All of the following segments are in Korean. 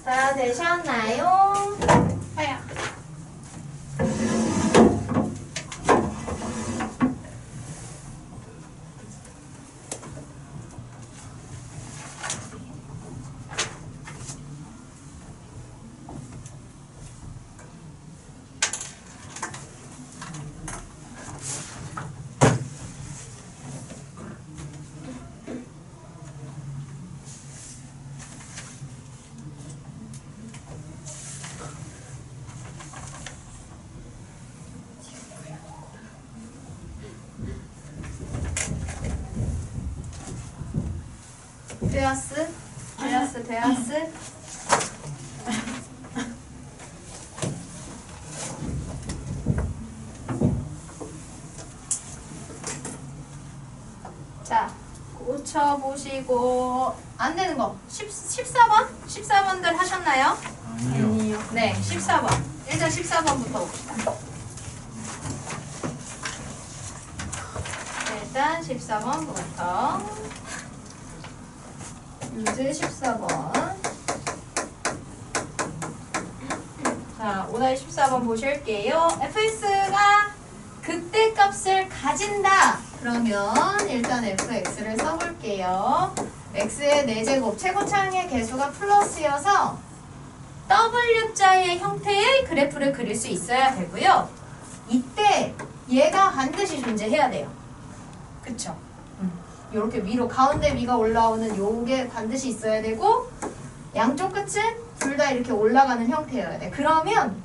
다 되셨나요? 아야. 되었어. 자, 고쳐보시고 안 되는 거 14번? 14번들 하셨나요? 아니요. 네, 14번. 일단 14번부터 봅시다. 일단 14번부터 문제 14번. 자, 오늘 14번 보실게요. fx가 극대값을 가진다. 그러면 일단 fx를 써볼게요. x의 4제곱, 최고차항의 개수가 플러스여서 W자의 형태의 그래프를 그릴 수 있어야 되고요. 이때 얘가 반드시 존재해야 돼요. 그쵸? 이렇게 위로 가운데 위가 올라오는 요게 반드시 있어야 되고 양쪽 끝은 둘 다 이렇게 올라가는 형태여야 돼. 그러면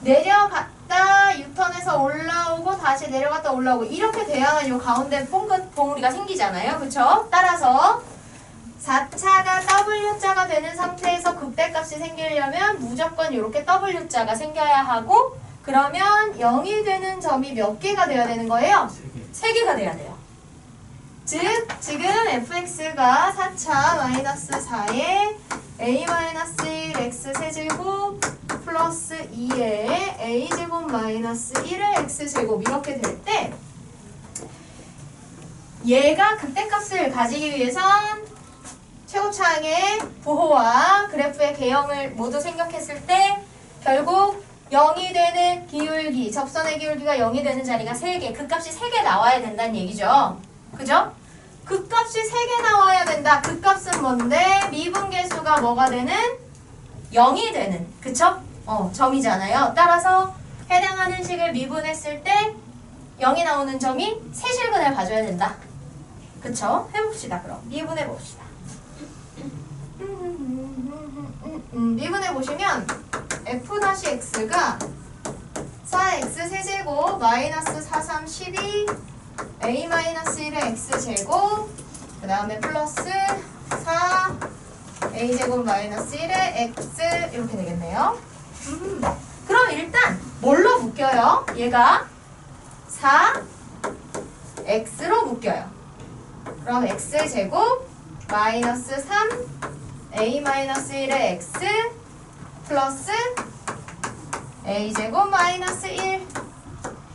내려갔다 유턴해서 올라오고 다시 내려갔다 올라오고 이렇게 돼야만 요 가운데 봉우리가 생기잖아요. 그쵸? 따라서 4차가 W자가 되는 상태에서 극대값이 생기려면 무조건 이렇게 W자가 생겨야 하고 그러면 0이 되는 점이 몇 개가 돼야 되는 거예요? 3개가 돼야 돼요. 즉 지금 fx가 4차 마이너스 4에 a 마이너스 1 x 세제곱 플러스 2에 a 제곱 마이너스 1의 x 제곱 이렇게 될 때 얘가 극대값을 가지기 위해선 최고차항의 부호와 그래프의 개형을 모두 생각했을 때 결국 0이 되는 기울기, 접선의 기울기가 0이 되는 자리가 3개, 극값이 3개 나와야 된다는 얘기죠. 그죠? 극값이 3개 나와야 된다. 극값은 뭔데? 미분계수가 뭐가 되는? 0이 되는. 그쵸? 점이잖아요. 따라서 해당하는 식을 미분했을 때 0이 나오는 점이 세실근을 가져야 된다. 그쵸? 해봅시다. 그럼 미분해봅시다. 미분해보시면 f-x가 4x 세제곱 마이너스 4, 3, 12 a-1의 x제곱 그 다음에 플러스 4 a제곱 마이너스 1의 x 이렇게 되겠네요. 그럼 일단 뭘로 묶여요? 얘가 4x로 묶여요. 그럼 x제곱 마이너스 3 a-1의 x 플러스 a제곱 마이너스 1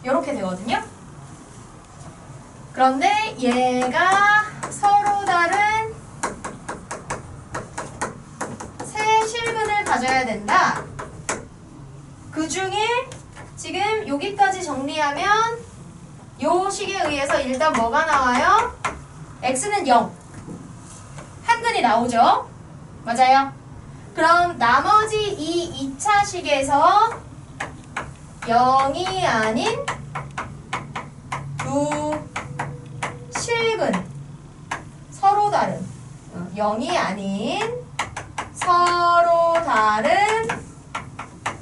이렇게 되거든요. 그런데 얘가 서로 다른 세 실근을 가져야 된다. 그 중에 지금 여기까지 정리하면 요 식에 의해서 일단 뭐가 나와요? x는 0. 한 근이 나오죠? 맞아요? 그럼 나머지 이 2차 식에서 0이 아닌 두 실근 서로 다른 0이 아닌 서로 다른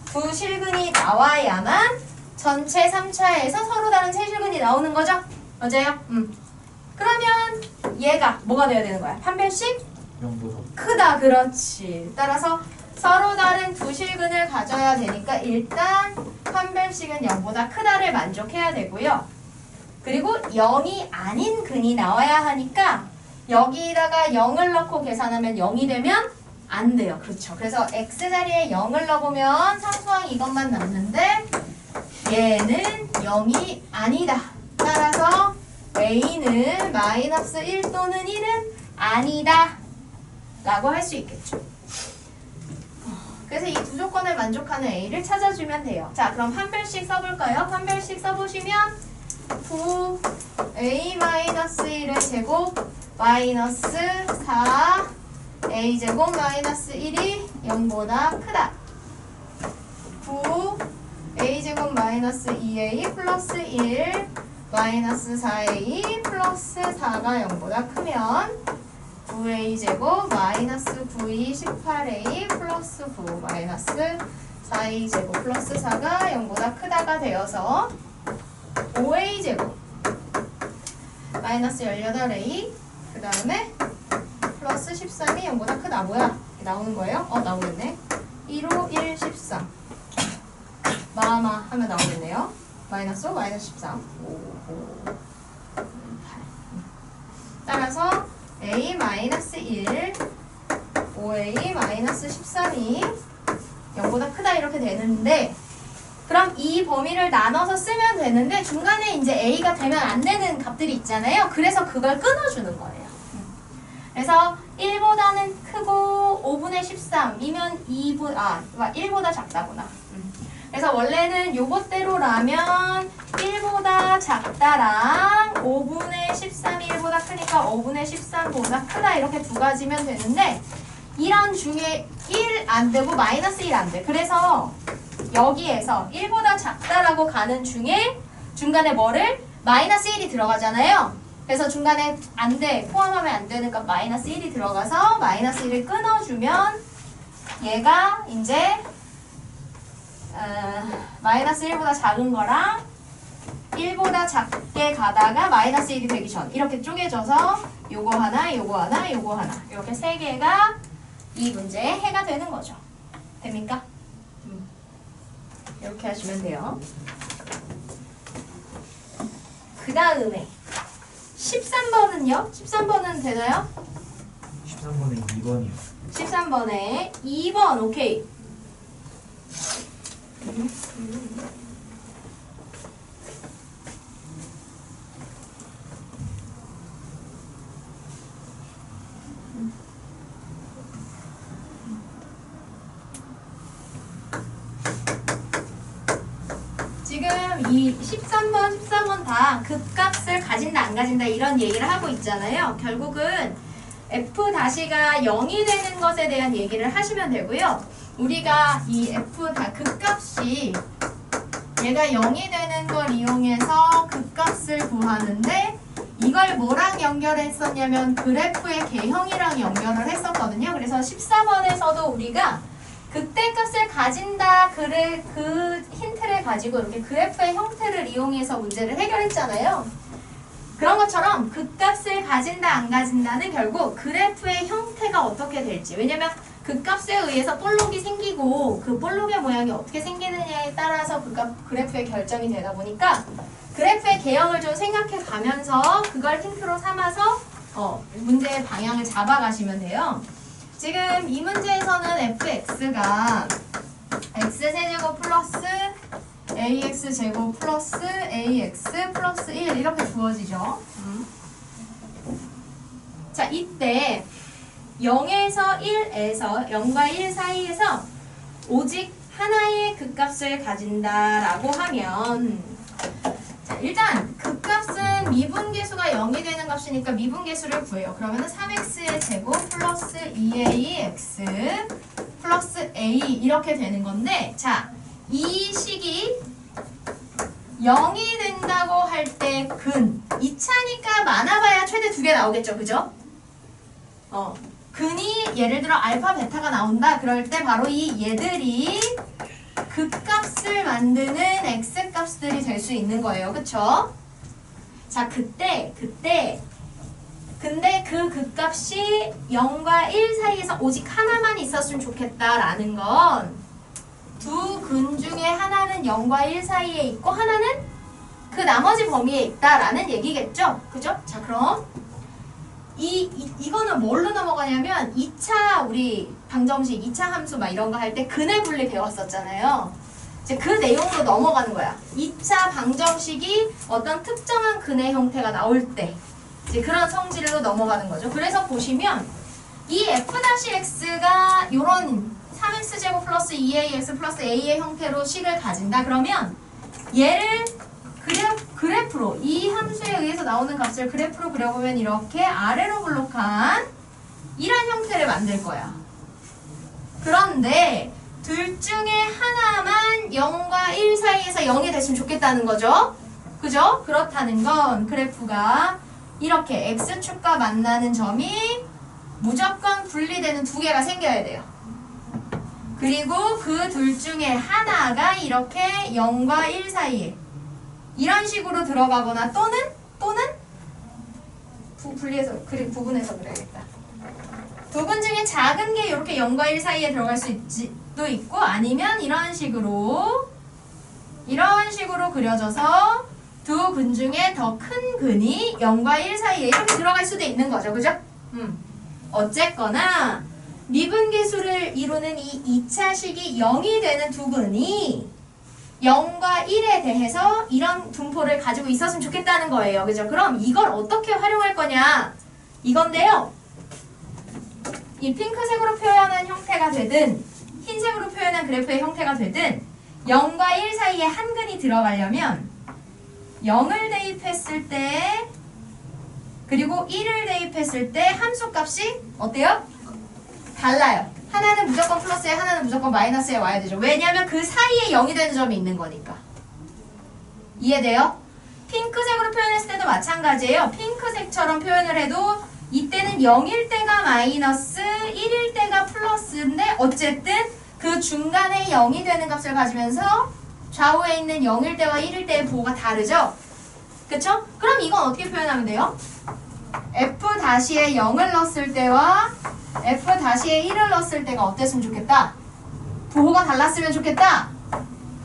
두 실근이 나와야만 전체 3차에서 서로 다른 세 실근이 나오는 거죠? 맞아요? 그러면 얘가 뭐가 돼야 되는 거야? 판별식? 0보다 크다. 그렇지. 따라서 서로 다른 두 실근을 가져야 되니까 일단 판별식은 0보다 크다를 만족해야 되고요. 그리고 0이 아닌 근이 나와야 하니까 여기다가 0을 넣고 계산하면 0이 되면 안 돼요. 그렇죠. 그래서 x자리에 0을 넣어보면 상수항 이것만 남는데 얘는 0이 아니다. 따라서 a는 마이너스 1 또는 1은 아니다 라고 할 수 있겠죠. 그래서 이 두 조건을 만족하는 A를 찾아주면 돼요. 자, 그럼 판별식 써볼까요? 판별식 써보시면 9A-1의 제곱 마이너스 4 A 제곱 마이너스 1이 0보다 크다. 9 A 제곱 마이너스 2A 플러스 1 마이너스 4A 플러스 4가 0보다 크면 9A 제곱 마이너스 9이 18A 플러스 9 마이너스 4A 제곱 플러스 4가 0보다 크다가 되어서 5A 제곱 마이너스 18A 그 다음에 플러스 13이 0보다 크다. 뭐야? 나오는 거예요? 나오겠네. 1호 1, 13 마마 하면 나오겠네요. 마이너스 5, 마이너스 13 5, 5, 8 따라서 A 마이너스 1 5A 마이너스 13이 0보다 크다 이렇게 되는데 그럼 이 범위를 나눠서 쓰면 되는데 중간에 이제 A가 되면 안 되는 값들이 있잖아요. 그래서 그걸 끊어주는 거예요. 그래서 1보다는 크고 5분의 13이면 1보다 작다구나. 그래서 원래는 요것대로라면 1보다 작다랑 5분의 13이 1보다 크니까 5분의 13보다 크다 이렇게 두 가지면 되는데 이런 중에 1 안 되고 마이너스 1 안 돼. 그래서 여기에서 1보다 작다라고 가는 중에 중간에 뭐를? 마이너스 1이 들어가잖아요. 그래서 중간에 안 돼. 포함하면 안 되니까 마이너스 1이 들어가서 마이너스 1을 끊어주면 얘가 이제 마이너스 1보다 작은 거랑 1보다 작게 가다가 마이너스 1이 되기 전 이렇게 쪼개져서 요거 하나, 요거 하나, 요거 하나 이렇게 세 개가 이 문제의 해가 되는 거죠. 됩니까? 이렇게 하시면 돼요. 그 다음에 13번은요? 13번은 되나요? 13번에 2번이요. 13번에 2번 오케이. 지금 이 13번, 14번 다 극값을 가진다 안 가진다 이런 얘기를 하고 있잖아요. 결국은 F'가 0이 되는 것에 대한 얘기를 하시면 되고요. 우리가 이 F 다 극값이 얘가 0이 되는 걸 이용해서 극값을 구하는데 이걸 뭐랑 연결했었냐면 그래프의 개형이랑 연결을 했었거든요. 그래서 14번에서도 우리가 극대값을 가진다 그 힌트를 가지고 이렇게 그래프의 형태를 이용해서 문제를 해결했잖아요. 그런 것처럼 극값을 가진다 안 가진다는 결국 그래프의 형태가 어떻게 될지, 왜냐면 극값에 의해서 볼록이 생기고 그 볼록의 모양이 어떻게 생기느냐에 따라서 그래프의 결정이 되다 보니까 그래프의 개형을 좀 생각해 가면서 그걸 힌트로 삼아서 문제의 방향을 잡아가시면 돼요. 지금 이 문제에서는 fx가 x세제곱 플러스 ax제곱 플러스 ax 플러스 1 이렇게 주어지죠. 자, 이때 0에서 1에서 0과 1 사이에서 오직 하나의 극값을 가진다라고 하면, 자, 일단 극값은 미분계수가 0이 되는 값이니까 미분계수를 구해요. 그러면 3x의 제곱 플러스 2ax 플러스 a 이렇게 되는 건데, 자, 이 식이 0이 된다고 할 때 근 2차니까 많아봐야 최대 2개 나오겠죠, 그죠? 근이 예를 들어 알파 베타가 나온다 그럴 때 바로 이 얘들이 극값을 만드는 x값들이 될 수 있는 거예요. 그쵸? 자, 근데 그 극값이 0과 1 사이에서 오직 하나만 있었으면 좋겠다라는 건 두 근 중에 하나는 0과 1 사이에 있고 하나는 그 나머지 범위에 있다라는 얘기겠죠? 그죠? 자, 그럼 이거는 뭘로 넘어가냐면 2차 우리 방정식 2차 함수 막 이런 거 할 때 근의 분리 배웠었잖아요. 이제 그 내용으로 넘어가는 거야. 2차 방정식이 어떤 특정한 근의 형태가 나올 때 이제 그런 성질로 넘어가는 거죠. 그래서 보시면 이 f-x가 요런 3x제곱 플러스 2ax 플러스 a의 형태로 식을 가진다. 그러면 얘를 그래프로 이 함수에 의해서 나오는 값을 그래프로 그려보면 이렇게 아래로 블록한 이런 형태를 만들 거야. 그런데 둘 중에 하나만 0과 1 사이에서 0이 됐으면 좋겠다는 거죠. 그죠? 그렇다는 건 그래프가 이렇게 x축과 만나는 점이 무조건 분리되는 두 개가 생겨야 돼요. 그리고 그 둘 중에 하나가 이렇게 0과 1 사이에 이런 식으로 들어가거나 또는 부분해서 그래야겠다. 부분 중에 작은 게 이렇게 0과 1 사이에 들어갈 수도 있고 아니면 이런 식으로 그려져서 두 근 중에 더 큰 근이 0과 1 사이에 이렇게 들어갈 수도 있는 거죠. 그죠? 어쨌거나 미분계수를 이루는 이 2차식이 0이 되는 두 근이 0과 1에 대해서 이런 분포를 가지고 있었으면 좋겠다는 거예요. 그죠? 그럼 이걸 어떻게 활용할 거냐? 이건데요. 이 핑크색으로 표현한 형태가 되든 흰색으로 표현한 그래프의 형태가 되든 0과 1 사이에 한 근이 들어가려면 0을 대입했을 때 그리고 1을 대입했을 때 함수값이 어때요? 달라요. 하나는 무조건 플러스에 하나는 무조건 마이너스에 와야 되죠. 왜냐하면 그 사이에 0이 되는 점이 있는 거니까. 이해돼요? 핑크색으로 표현했을 때도 마찬가지예요. 핑크색처럼 표현을 해도 이때는 0일 때가 마이너스 1일 때가 플러스인데 어쨌든 그 중간에 0이 되는 값을 가지면서 좌우에 있는 0일 때와 1일 때의 부호가 다르죠? 그쵸? 그럼 이건 어떻게 표현하면 돼요? f-에 0을 넣었을 때와 f-에 1을 넣었을 때가 어땠으면 좋겠다? 부호가 달랐으면 좋겠다?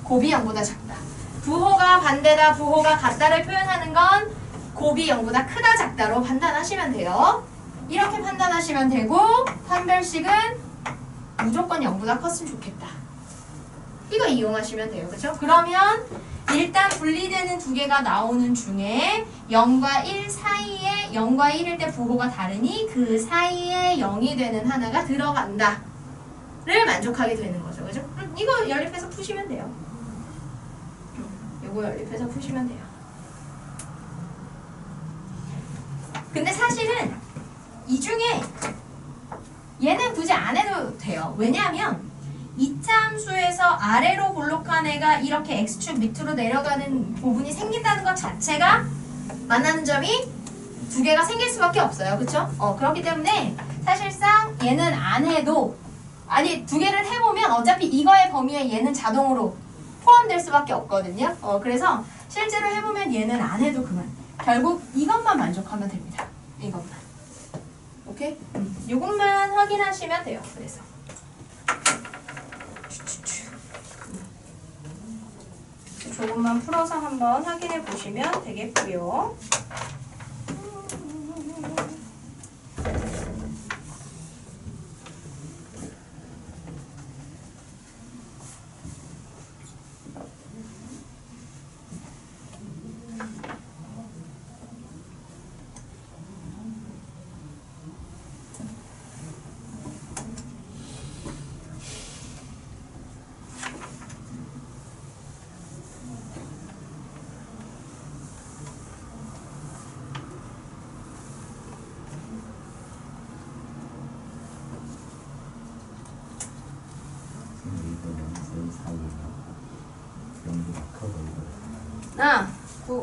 곱이 0보다 작다. 부호가 반대다, 부호가 같다를 표현하는 건 곱이 0보다 크다, 작다로 판단하시면 돼요. 이렇게 판단하시면 되고 판별식은 무조건 0보다 컸으면 좋겠다. 이거 이용하시면 돼요. 그죠? 그러면 일단 분리되는 두 개가 나오는 중에 0과 1 사이에 0과 1일 때 부호가 다르니 그 사이에 0이 되는 하나가 들어간다 를 만족하게 되는 거죠. 그죠? 이거 연립해서 푸시면 돼요. 이거 연립해서 푸시면 돼요. 근데 사실은 이 중에 얘는 굳이 안 해도 돼요. 왜냐하면 2차 함수에서 아래로 볼록한 애가 이렇게 x축 밑으로 내려가는 부분이 생긴다는 것 자체가 만나는 점이 두 개가 생길 수밖에 없어요. 그쵸? 그렇기 때문에 사실상 얘는 안 해도 아니 두 개를 해보면 어차피 이거의 범위에 얘는 자동으로 포함될 수밖에 없거든요. 그래서 실제로 해보면 얘는 안 해도 그만. 결국 이것만 만족하면 됩니다. 이것만. 오케이? 이것만 확인하시면 돼요. 그래서 조금만 풀어서 한번 확인해 보시면 되겠고요.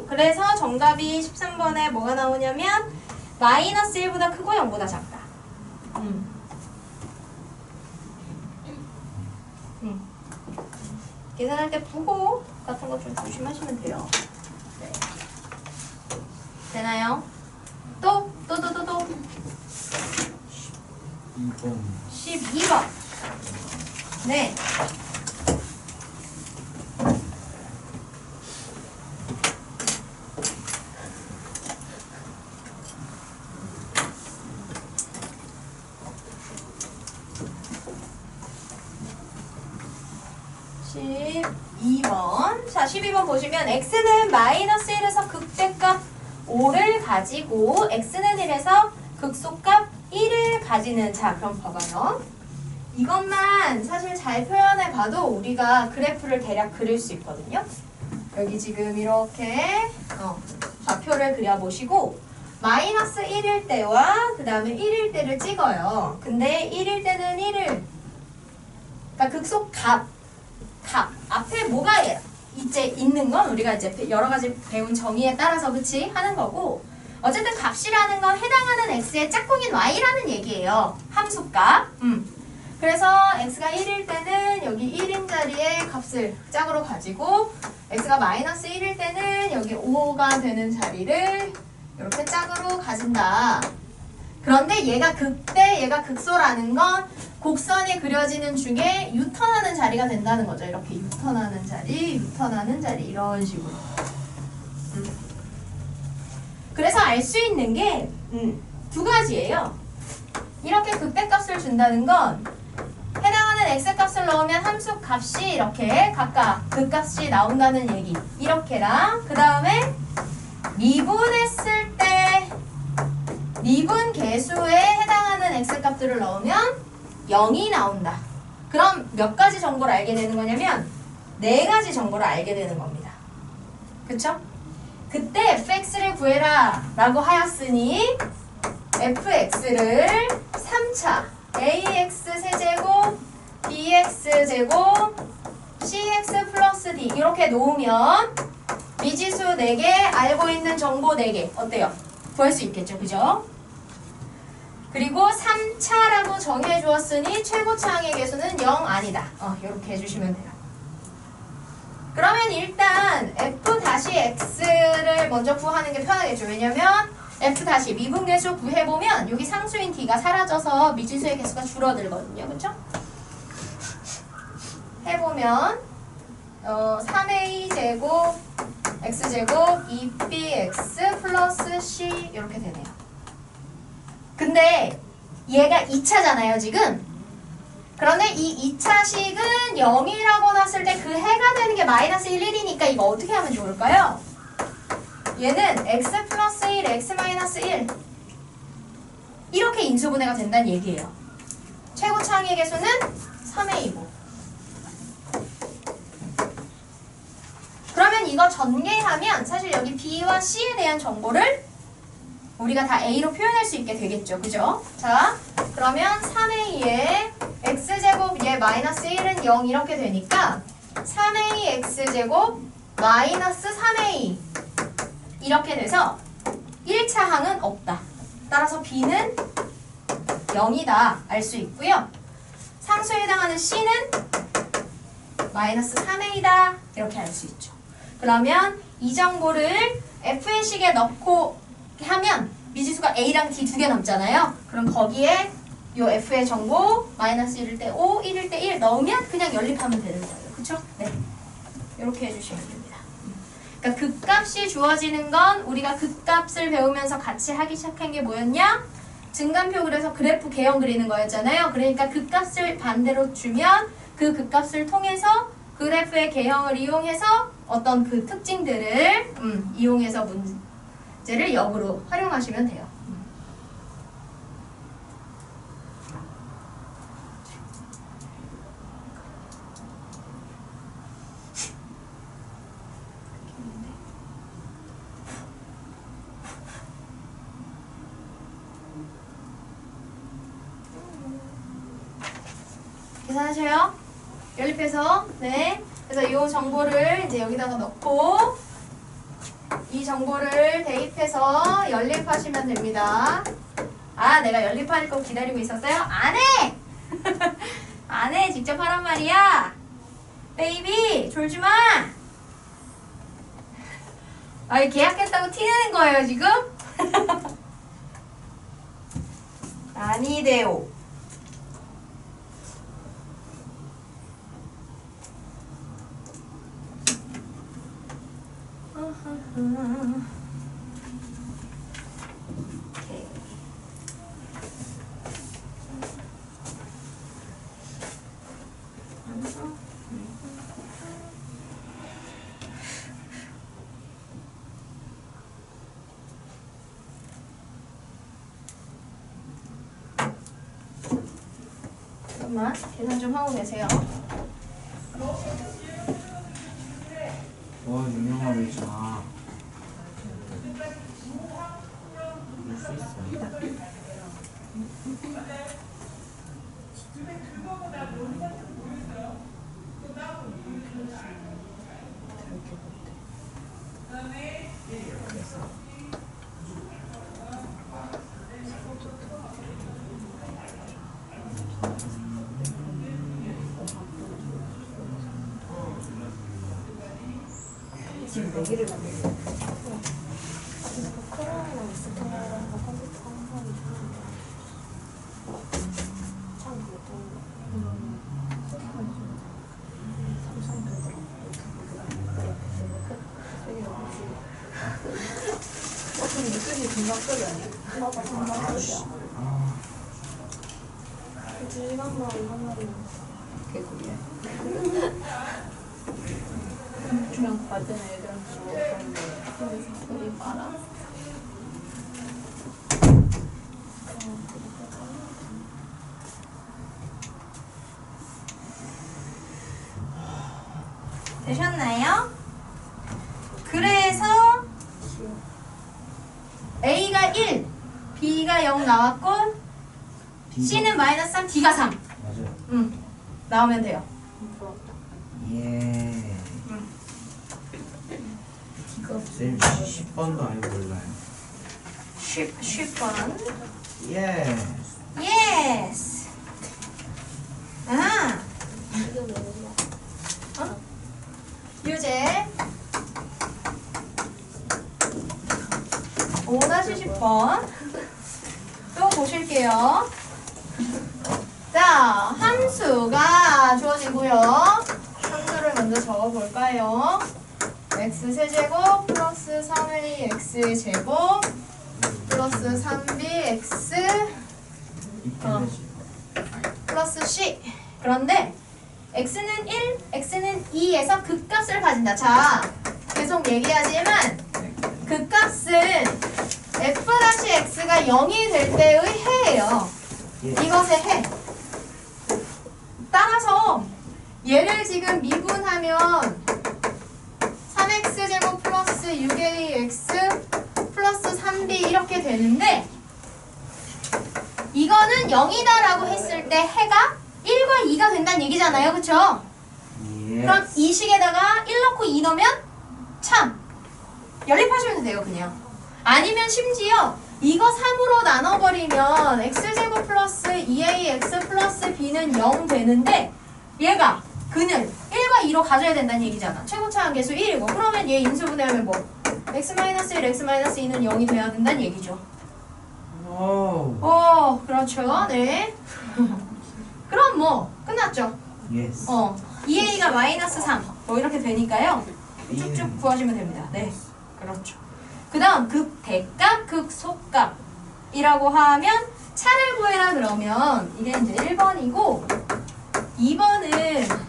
그래서 정답이 13번에 뭐가 나오냐면 마이너스 1보다 크고 0보다 작다. 계산할 때 부호 같은 거 좀 조심하시면 돼요. 네. 되나요? 또. 12번. 네. 자, 12번 보시면 x는 마이너스 1에서 극대값 5를 가지고 x는 1에서 극소값 1을 가지는, 자 그럼 봐봐요. 이것만 사실 잘 표현해 봐도 우리가 그래프를 대략 그릴 수 있거든요. 여기 지금 이렇게 좌표를 그려보시고 마이너스 1일 때와 그 다음에 1일 때를 찍어요. 근데 1일 때는 1을, 그러니까 극소값 앞에 뭐가 이제 있는 건 우리가 이제 여러 가지 배운 정의에 따라서 그치 하는 거고, 어쨌든 값이라는 건 해당하는 x의 짝꿍인 y라는 얘기예요. 함수값. 그래서 x가 1일 때는 여기 1인 자리에 값을 짝으로 가지고, x가 마이너스 1일 때는 여기 5가 되는 자리를 이렇게 짝으로 가진다. 그런데 얘가 극대, 얘가 극소라는 건 곡선이 그려지는 중에 유턴하는 자리가 된다는 거죠. 이렇게 유턴하는 자리, 유턴하는 자리 이런 식으로. 그래서 알 수 있는 게 두 가지예요. 이렇게 극대값을 준다는 건 해당하는 x값을 넣으면 함수 값이 이렇게 각각 극값이 나온다는 얘기. 이렇게랑 그 다음에 미분했을 때 미분 계수에 해당하는 x값들을 넣으면 0이 나온다. 그럼 몇 가지 정보를 알게 되는 거냐면 4가지 정보를 알게 되는 겁니다. 그쵸? 그때 fx를 구해라 라고 하였으니 fx를 3차 ax 세제곱 bx 제곱 cx 플러스 d 이렇게 놓으면 미지수 4개, 알고 있는 정보 4개 어때요? 구할 수 있겠죠, 그죠? 그리고 3차라고 정해 주었으니 최고차항의 개수는 0 아니다. 이렇게 해주시면 돼요. 그러면 일단 f-x를 먼저 구하는 게 편하겠죠. 왜냐면 f- 미분계수 구해보면 여기 상수인 d가 사라져서 미지수의 개수가 줄어들거든요. 그쵸? 해보면 3a 제곱 x제곱 2bx 플러스 c 이렇게 되네요. 근데 얘가 2차잖아요 지금. 그런데 이 2차식은 0이라고 놨을 때 그 해가 되는 게 마이너스 1, 1이니까 이거 어떻게 하면 좋을까요? 얘는 x 플러스 1, x 마이너스 1 이렇게 인수분해가 된다는 얘기예요. 최고차항의 개수는 3a이고. 그러면 이거 전개하면 사실 여기 b와 c에 대한 정보를 우리가 다 a로 표현할 수 있게 되겠죠. 그죠? 자, 그러면 3a에 x제곱 얘 마이너스 1은 0 이렇게 되니까 3a x제곱 마이너스 3a 이렇게 돼서 1차 항은 없다. 따라서 b는 0이다 알 수 있고요. 상수에 해당하는 c는 마이너스 3a다 이렇게 알 수 있죠. 그러면 이 정보를 f의 식에 넣고 하면 미지수가 a랑 d 2개 남잖아요. 그럼 거기에 요 f의 정보 마이너스 1일 때 5, 1일 때 1 넣으면 그냥 연립하면 되는 거예요. 그쵸? 네. 이렇게 해주시면 됩니다. 그러니까 극값이 주어지는 건 우리가 극값을 배우면서 같이 하기 시작한 게 뭐였냐? 증간표 그래서 그래프 개형 그리는 거였잖아요. 그러니까 극값을 반대로 주면 그 극값을 통해서 그래프의 개형을 이용해서 어떤 그 특징들을 이용해서 문제를 역으로 활용하시면 돼요. 계산하셔요. 연립해서. 네. 그래서 이 정보를 이제 여기다가 넣고 이 정보를 대입해서 연립하시면 됩니다. 아, 내가 연립할 거 기다리고 있었어요? 안 해! 안 해! 직접 하란 말이야! 베이비! 졸지 마! 아이, 계약했다고 티내는 거예요, 지금? 아니대요. 오케이. 잠깐만 계산 좀 하고 계세요. 와 유명한 외잖아. 이럴 수 있어. 지금 내기를 만들어. 코로나랑 스카이랑 컴퓨터 한 번이 참 그럼 느낌이 금방급이 아니야? 맞아, 금방급이야. 그치, 시간만 하면 개꿀이야. 그냥 받은 애들한테 먹었는데 우리 말아. 되셨나요? 그래서 A가 1, B가 0 나왔고 C는 마이너스 3, D가 3. 맞아요. 나오면 돼요. 예. 쌤 10번도 아니고 몰라요. 10번. 예. 예스. 아, 유제 5-10번 또 보실게요. 자, 함수가 주어지고요. 함수를 먼저 적어볼까요? x세제곱 플러스 3ax 제곱 플러스 3bx 플러스 c. 그런데 x는 1, x는 2에서 극값을 가진다. 자, 계속 얘기하지만 극값은 f-x가 0이 될 때의 해예요. 이것의 해. 따라서 얘를 지금 미분하면 3x제곱 플러스 6ax 플러스 3b 이렇게 되는데 이거는 0이다라고 했을 때 해가 1과 2가 된다는 얘기잖아요. 그쵸? 예. 그럼 이 식에다가 1 넣고 2 넣으면 참 연립하시면 돼요. 그냥. 아니면 심지어 이거 3으로 나눠버리면 x제곱 플러스 2ax 플러스 b는 0 되는데 얘가 그는 1과 2로 가져야 된다는 얘기잖아. 최고차항 계수 1이고 그러면 얘 인수분해하면 뭐 x-1, x-2는 0이 돼야 된다는 얘기죠. 오. 그렇죠. 네. 그럼 뭐 끝났죠. 예스. 2a가 마이너스 3 뭐 이렇게 되니까요. 쭉쭉 구하시면 됩니다. 네. 그렇죠. 그 다음 극대값, 극소값이라고 하면 차를 구해라 그러면 이게 이제 1번이고 2번은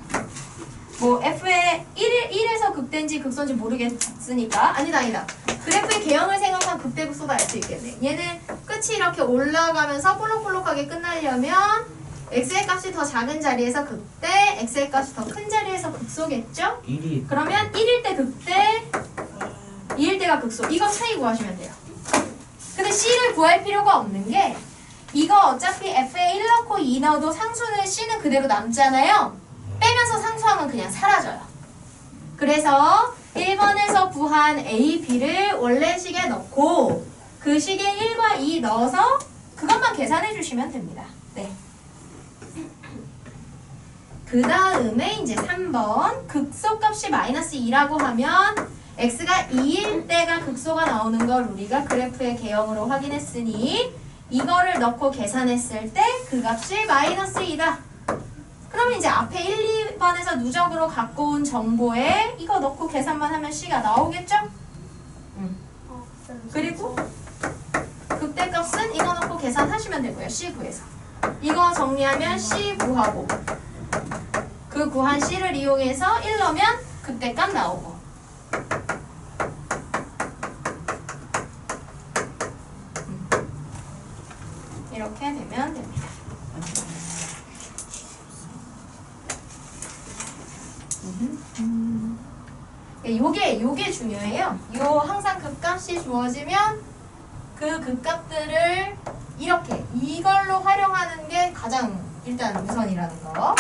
뭐 f의 1에서 극대인지 극소인지 모르겠으니까 아니다. 그래프의 개형을 생각한 극대 극소도 알 수 있겠네. 얘는 끝이 이렇게 올라가면서 볼록볼록하게 끝나려면 x의 값이 더 작은 자리에서 극대, x의 값이 더 큰 자리에서 극소겠죠? 1이 그러면 1일 때 극대, 2일 때가 극소. 이거 차이 구하시면 돼요. 근데 c를 구할 필요가 없는 게 이거 어차피 f에 1 넣고 2 넣어도 상수는 c는 그대로 남잖아요. 빼면서 상수하면 그냥 사라져요. 그래서 1번에서 구한 a, b를 원래 식에 넣고 그 식에 1과 2 넣어서 그것만 계산해 주시면 됩니다. 네. 그 다음에 이제 3번 극소값이 마이너스 2라고 하면 x가 2일 때가 극소가 나오는 걸 우리가 그래프의 개형으로 확인했으니 이거를 넣고 계산했을 때 그 값이 마이너스 2다. 그러면 이제 앞에 1, 2번에서 누적으로 갖고 온 정보에 이거 넣고 계산만 하면 c가 나오겠죠? 그리고 극대값은 이거 넣고 계산하시면 되고요. c 구해서. 이거 정리하면 c 구하고 그 구한 c를 이용해서 1 넣으면 극대값 나오고 이렇게 되면 됩니다. 요게 중요해요. 요 항상 극값이 주어지면 그 극값들을 이렇게 이걸로 활용하는 게 가장 일단 우선이라는 거.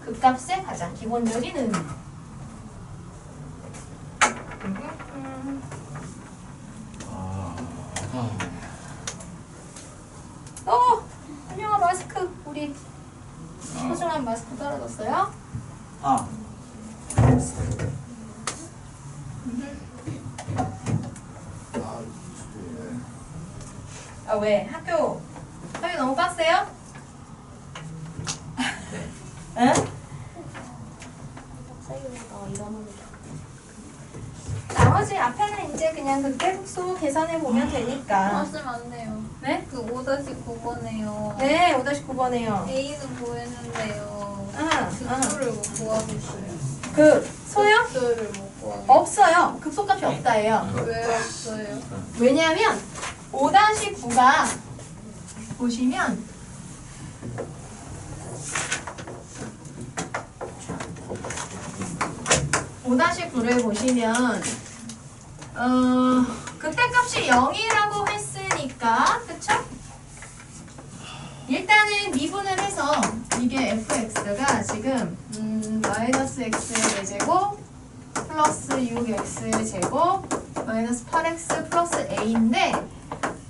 극값의 가장 기본적인 의미. 현영아 마스크 우리 소중한 마스크 떨어졌어요? 아. 아 왜? 학교 너무 빡세요? 응? 나머지 앞에는 이제 그냥 극대극소 계산해 보면 되니까. 쓰면 안 돼요. 네? 그 5-9번에요. 네, 5-9번에요. A는 구했는데요. 아, 극소를 못 구하겠어요. 그 소요? 극소를 못 구하겠어요. 없어요. 극소값이 없다예요. 왜 없어요? 왜냐하면 5-9가 보시면 (5-9를) 보시면 그때 값이 0이라고 했으니까 그쵸? 일단은 미분을 해서 이게 fx가 지금 마이너스 x의 제곱 플러스 6x의 제곱 마이너스 8x 플러스 a인데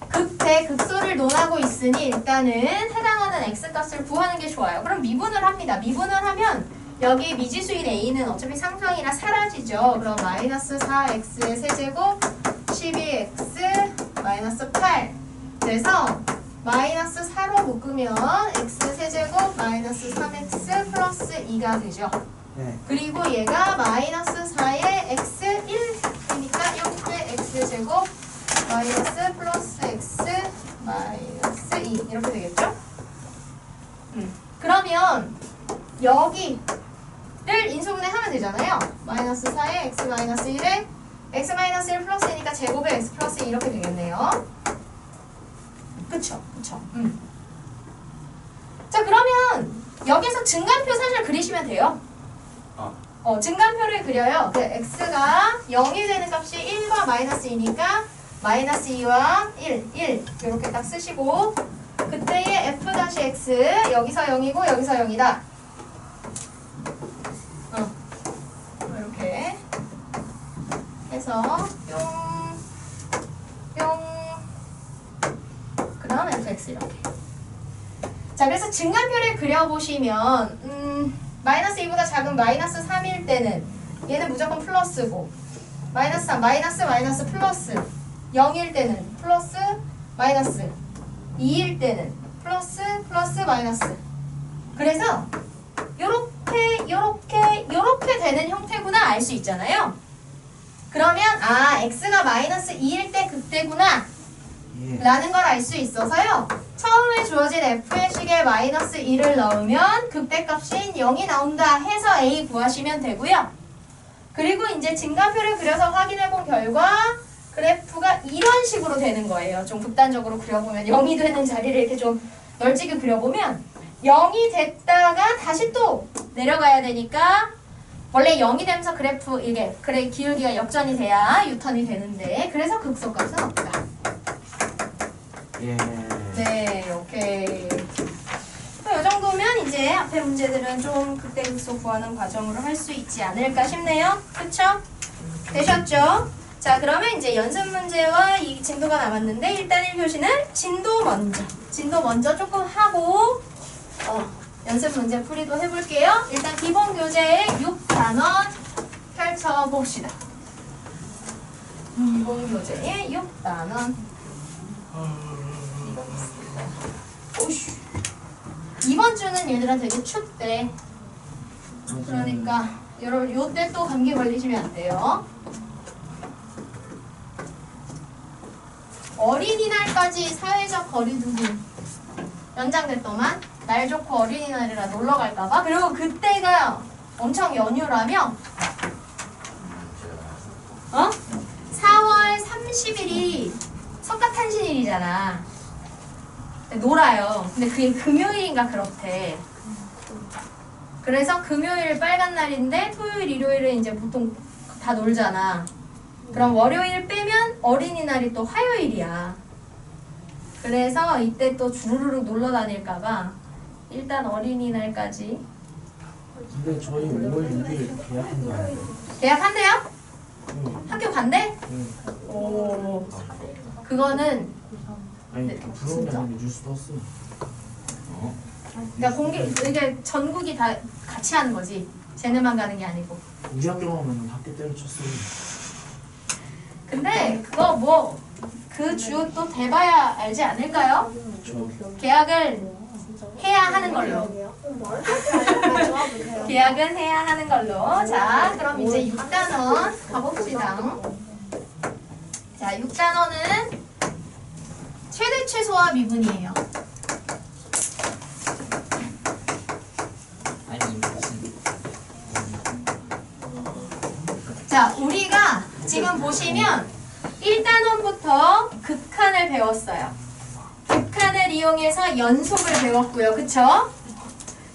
극대 극소를 논하고 있으니 일단은 해당하는 x값을 구하는 게 좋아요. 그럼 미분을 합니다. 미분을 하면 여기 미지수인 a는 어차피 상수항이라 사라지죠. 그럼 마이너스 4x의 세제곱 12x 마이너스 8 그래서 마이너스 4로 묶으면 x 세제곱 마이너스 3x 플러스 2가 되죠. 네. 그리고 얘가 마이너스 4의 x 1이니까 이렇게 x 제곱 마이너스 플러스 x 마이너스 2 이렇게 되겠죠? 그러면 여기를 인수분해 하면 되잖아요. 마이너스 4의 x 마이너스 1에 x 마이너스 1 플러스 2니까 제곱의 x 플러스 2 이렇게 되겠네요. 그쵸? 자 그러면 여기서 증간표 사실 그리시면 돼요. 증간표를 그려요. 그 x가 0이 되는 값이 1과 마이너스 2니까 마이너스 2와 1 이렇게 딱 쓰시고 그때의 f-x 여기서 0이고 여기서 0이다. 이렇게 해서 그 다음 fx 이렇게. 자 그래서 증간표를 그려보시면 마이너스 2보다 작은 마이너스 3일 때는 얘는 무조건 플러스고 마이너스 3, 마이너스 플러스 0일 때는 플러스 마이너스 2일 때는 플러스 마이너스 그래서 요렇게 되는 형태구나 알 수 있잖아요. 그러면 x가 마이너스 2일 때 그때구나 라는 걸 알 수 있어서요. 처음에 주어진 f의 식에 마이너스 2를 넣으면 극대값인 0이 나온다 해서 a 구하시면 되고요. 그리고 이제 증간표를 그려서 확인해 본 결과 그래프가 이런 식으로 되는 거예요. 좀 극단적으로 그려보면 0이 되는 자리를 이렇게 좀 널찍이 그려보면 0이 됐다가 다시 또 내려가야 되니까 원래 0이 되면서 그래프 이게 기울기가 역전이 돼야 유턴이 되는데 그래서 극소값은 없다. 예. 네, 오케이. 이 정도면 이제 앞에 문제들은 좀 극대극소 구하는 과정으로 할 수 있지 않을까 싶네요. 그쵸? 되셨죠? 자, 그러면 이제 연습 문제와 이 진도가 남았는데 일단 1교시는 진도 먼저 조금 하고 연습 문제 풀이도 해볼게요. 일단 기본 교재의 6단원 펼쳐봅시다. 기본 교재의 6단원. 오씨. 이번 주는 얘들아 되게 춥대. 그러니까 여러분 요때 또 감기 걸리시면 안 돼요. 어린이날까지 사회적 거리두기 연장됐더만 날 좋고 어린이날이라 놀러 갈까봐. 그리고 그때가 엄청 연휴라며 4월 30일이 석가탄신일이잖아. 놀아요. 근데 그게 금요일인가 그렇대. 그래서 금요일 빨간 날인데 토요일 일요일은 이제 보통 다 놀잖아. 그럼 월요일 빼면 어린이날이 또 화요일이야. 그래서 이때 또 주르륵 놀러 다닐까봐 일단 어린이날까지. 근데 저희 5월 6일 계약한 거 아니에요? 계약한대요? 응. 학교 간대? 응. 오. 그거는 아니 네, 부러운 게 진짜? 아니고 뉴스 떴어. 어? 그러니까 공개 이게 전국이 다 같이 하는 거지. 쟤네만 가는 게 아니고. 우리 학교 가면 학교 때려쳤어. 근데 그거 뭐 그 주 또 돼봐야 알지 않을까요? 저 계약을 해야 하는 걸로. 계약은 해야 하는 걸로. 자, 그럼 이제 6단원 가봅시다. 자, 6단원은 최대 최소와 미분이에요. 아니 무슨 자, 우리가 지금 보시면 1단원부터 극한을 배웠어요. 극한을 이용해서 연속을 배웠고요. 그쵸?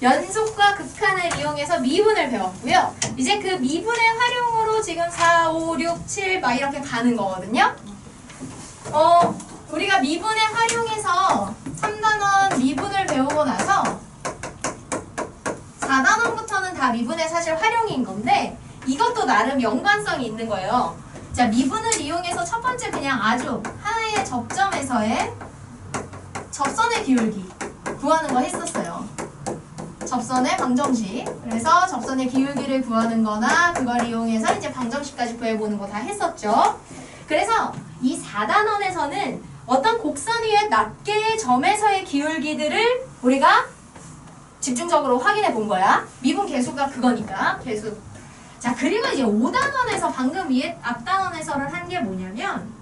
연속과 극한을 이용해서 미분을 배웠고요. 이제 그 미분의 활용으로 지금 4, 5, 6, 7 막 이렇게 가는 거거든요. 우리가 미분을 활용해서 3단원 미분을 배우고 나서 4단원부터는 다 미분의 사실 활용인 건데 이것도 나름 연관성이 있는 거예요. 자, 미분을 이용해서 첫 번째 그냥 아주 하나의 접점에서의 접선의 기울기 구하는 거 했었어요. 접선의 방정식. 그래서 접선의 기울기를 구하는 거나 그걸 이용해서 이제 방정식까지 구해보는 거 다 했었죠. 그래서 이 4단원에서는 어떤 곡선 위의 낱개의 점에서의 기울기들을 우리가 집중적으로 확인해 본 거야. 미분 계수가 그거니까. 계수. 자, 그리고 이제 5단원에서 방금 위에 앞단원에서를 한 게 뭐냐면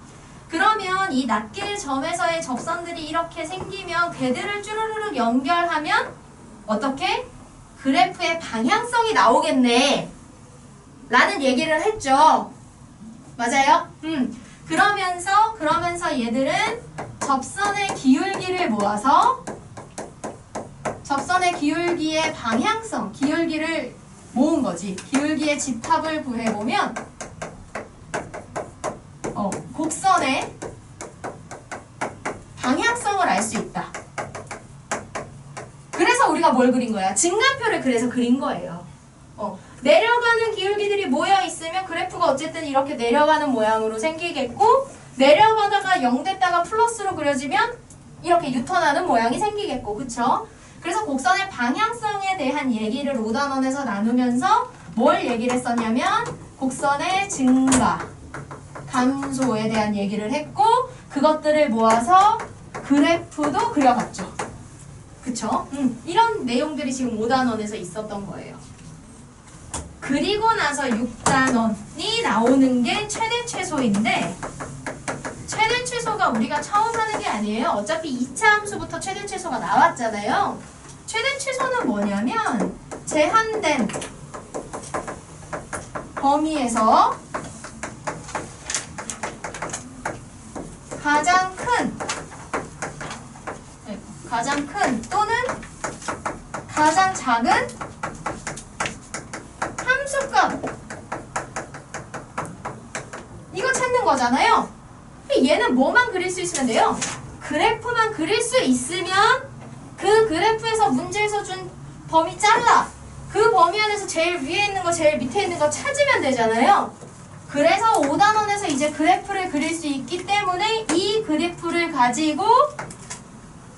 그러면 이 낱개의 점에서의 접선들이 이렇게 생기면 걔들을 쭈루루룩 연결하면 어떻게? 그래프의 방향성이 나오겠네 라는 얘기를 했죠. 맞아요? 그러면서 얘들은 접선의 기울기를 모아서 접선의 기울기의 방향성, 기울기를 모은 거지. 기울기의 집합을 구해보면 곡선의 방향성을 알 수 있다. 그래서 우리가 뭘 그린 거야? 증가표를 그래서 그린 거예요. 내려가는 기울기들이 모여 있으면 그래프가 어쨌든 이렇게 내려가는 모양으로 생기겠고 내려가다가 0 됐다가 플러스로 그려지면 이렇게 유턴하는 모양이 생기겠고 그쵸? 그래서 곡선의 방향성에 대한 얘기를 5단원에서 나누면서 뭘 얘기를 했었냐면 곡선의 증가, 감소에 대한 얘기를 했고 그것들을 모아서 그래프도 그려봤죠. 그쵸? 이런 내용들이 지금 5단원에서 있었던 거예요. 그리고 나서 6단원이 나오는 게 최대 최소인데 최대 최소가 우리가 처음 하는 게 아니에요. 어차피 2차 함수부터 최대 최소가 나왔잖아요. 최대 최소는 뭐냐면 제한된 범위에서 가장 큰 또는 가장 작은 함수값 이거 찾는 거잖아요. 얘는 뭐만 그릴 수 있으면 돼요? 그래프만 그릴 수 있으면 그 그래프에서 문제에서 준 범위 잘라. 그 범위 안에서 제일 위에 있는 거 제일 밑에 있는 거 찾으면 되잖아요. 그래서 5단원에서 이제 그래프를 그릴 수 있기 때문에 이 그래프를 가지고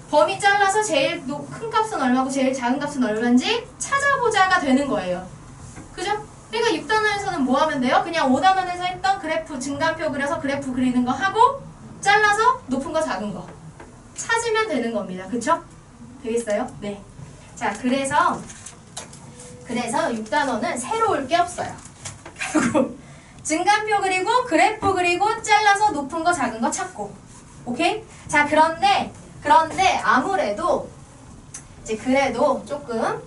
범위 잘라서 제일 큰 값은 얼마고 제일 작은 값은 얼마인지 찾아보자가 되는 거예요. 그죠? 그러니까 6단원에서는 뭐 하면 돼요? 그냥 5단원에서 했던 그래프 증가표 그려서 그래프 그리는 거 하고 잘라서 높은 거 작은 거 찾으면 되는 겁니다. 그쵸? 되겠어요? 네. 자, 그래서 6단원은 새로울 게 없어요. 결국 증가표 그리고 그래프 그리고 잘라서 높은 거 작은 거 찾고 오케이? 자, 그런데 아무래도 이제 그래도 조금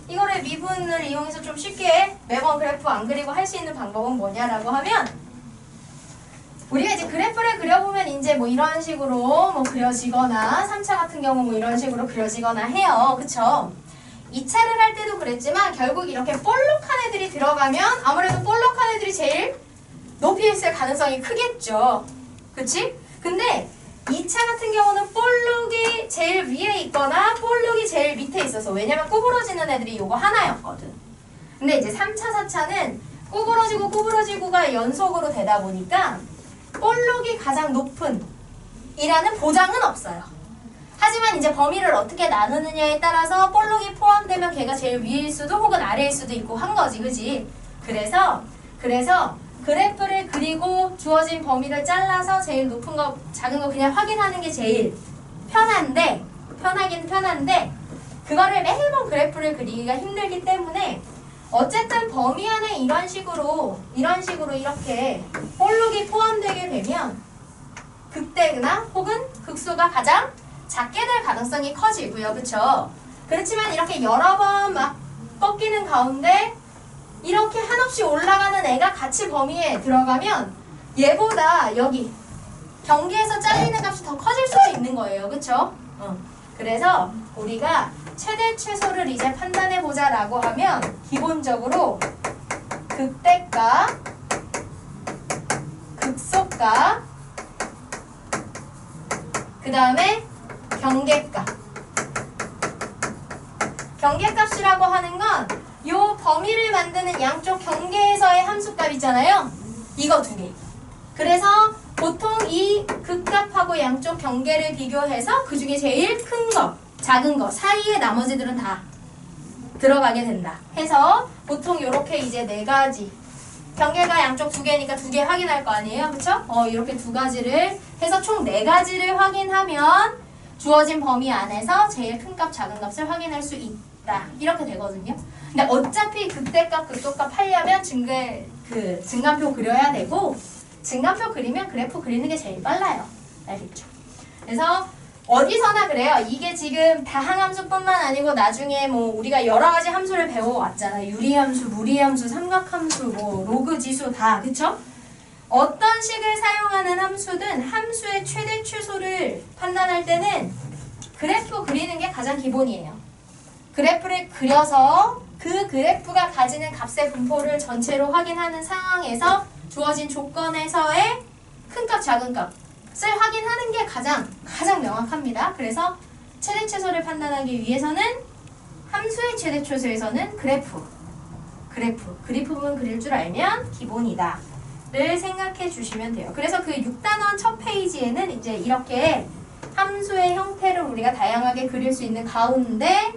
이거를 미분을 이용해서 좀 쉽게 매번 그래프 안 그리고 할 수 있는 방법은 뭐냐라고 하면 우리가 이제 그래프를 그려보면 이제 뭐 이런 식으로 뭐 그려지거나 3차 같은 경우 뭐 이런 식으로 그려지거나 해요. 그쵸? 2차를 할 때도 그랬지만 결국 이렇게 볼록한 애들이 들어가면 아무래도 볼록한 애들이 제일 높이에 있을 가능성이 크겠죠. 그치? 근데 2차 같은 경우는 볼록이 제일 위에 있거나 볼록이 제일 밑에 있어서 왜냐면 구부러지는 애들이 요거 하나였거든. 근데 이제 3차, 4차는 구부러지고가 연속으로 되다 보니까 볼록이 가장 높은 이라는 보장은 없어요. 하지만 이제 범위를 어떻게 나누느냐에 따라서 볼록이 포함되면 걔가 제일 위일 수도 혹은 아래일 수도 있고 한 거지, 그지? 그래서 그래프를 그리고 주어진 범위를 잘라서 제일 높은 거, 작은 거 그냥 확인하는 게 제일 편하긴 편한데 그거를 매번 그래프를 그리기가 힘들기 때문에 어쨌든 범위 안에 이런 식으로 이렇게 볼록이 포함되게 되면 극대나 혹은 극소가 가장 작게 될 가능성이 커지고요. 그쵸? 그렇지만 이렇게 여러 번 막 꺾이는 가운데 이렇게 한없이 올라가는 애가 같이 범위에 들어가면 얘보다 여기 경계에서 잘리는 값이 더 커질 수도 있는 거예요. 그쵸? 그래서 우리가 최대 최소를 이제 판단해 보자 라고 하면 기본적으로 극대값, 극소값, 그 다음에 경계값. 경계값이라고 하는 건 요 범위를 만드는 양쪽 경계에서의 함수값 있잖아요. 이거 두 개. 그래서 보통 이 극값하고 양쪽 경계를 비교해서 그 중에 제일 큰 거, 작은 거 사이에 나머지들은 다 들어가게 된다. 해서 보통 요렇게 이제 네 가지 경계가 양쪽 두 개니까 두 개 확인할 거 아니에요. 그쵸? 이렇게 두 가지를 해서 총 네 가지를 확인하면 주어진 범위 안에서 제일 큰 값, 작은 값을 확인할 수 있다. 이렇게 되거든요. 근데 어차피 극대값, 극소값 하려면 증간표 그려야 되고 증간표 그리면 그래프 그리는 게 제일 빨라요. 알겠죠? 그래서 어디서나 그래요. 이게 지금 다항함수뿐만 아니고 나중에 뭐 우리가 여러 가지 함수를 배워왔잖아요. 유리함수, 무리함수, 삼각함수, 뭐 로그 지수 다. 그쵸? 어떤 식을 사용하는 함수든 함수의 최대 최소를 판단할 때는 그래프 그리는 게 가장 기본이에요. 그래프를 그려서 그 그래프가 가지는 값의 분포를 전체로 확인하는 상황에서 주어진 조건에서의 큰값, 작은 값을 확인하는 게 가장 명확합니다. 그래서 최대 최소를 판단하기 위해서는 함수의 최대 최소에서는 그래프만 그릴 줄 알면 기본이다 를 생각해 주시면 돼요. 그래서 그 6단원 첫 페이지에는 이제 이렇게 함수의 형태를 우리가 다양하게 그릴 수 있는 가운데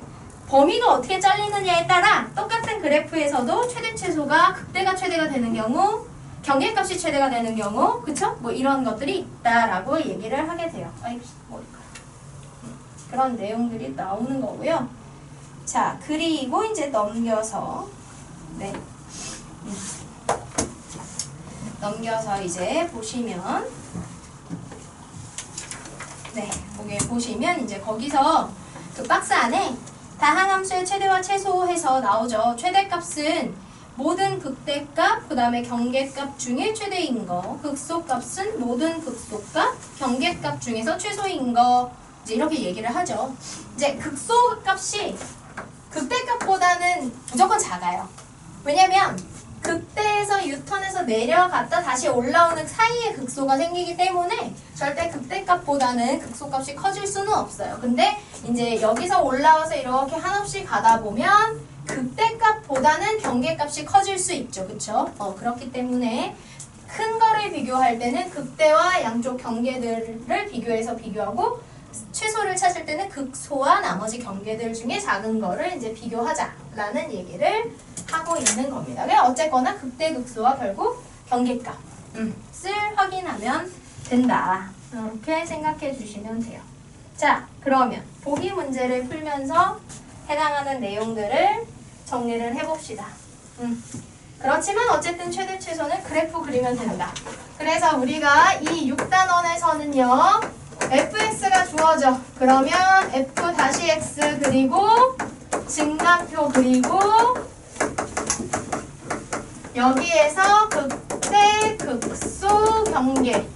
범위가 어떻게 잘리느냐에 따라 똑같은 그래프에서도 최대 최소가 극대가 최대가 되는 경우, 경계값이 최대가 되는 경우, 그쵸? 뭐 이런 것들이 있다라고 얘기를 하게 돼요. 아이고, 머리카락. 그런 내용들이 나오는 거고요. 자, 그리고 이제 넘겨서 넘겨서 이제 보시면 거기 보시면 이제 거기서 그 박스 안에 다항함수의 최대와 최소해서 나오죠. 최대값은 모든 극대값, 그 다음에 경계값 중에 최대인 거. 극소값은 모든 극소값, 경계값 중에서 최소인 거. 이제 이렇게 얘기를 하죠. 이제 극소값이 극대값보다는 무조건 작아요. 왜냐면 극대에서 유턴해서 내려갔다 다시 올라오는 사이에 극소가 생기기 때문에 절대 극대값보다는 극소값이 커질 수는 없어요. 근데 이제 여기서 올라와서 이렇게 한없이 가다 보면 극대값보다는 경계값이 커질 수 있죠. 그쵸? 그렇기 때문에 큰 거를 비교할 때는 극대와 양쪽 경계들을 비교해서 비교하고 최소를 찾을 때는 극소와 나머지 경계들 중에 작은 거를 이제 비교하자라는 얘기를 하고 있는 겁니다. 그냥 어쨌거나 극대, 극소와 결국 경계값을 확인하면 된다. 이렇게 생각해 주시면 돼요. 자, 그러면 보기 문제를 풀면서 해당하는 내용들을 정리를 해봅시다. 그렇지만 어쨌든 최대 최소는 그래프 그리면 된다. 그래서 우리가 이 6단원에서는요. fx가 주어져. 그러면 f-x 그리고 증가표 그리고 여기에서 극대, 극소, 경계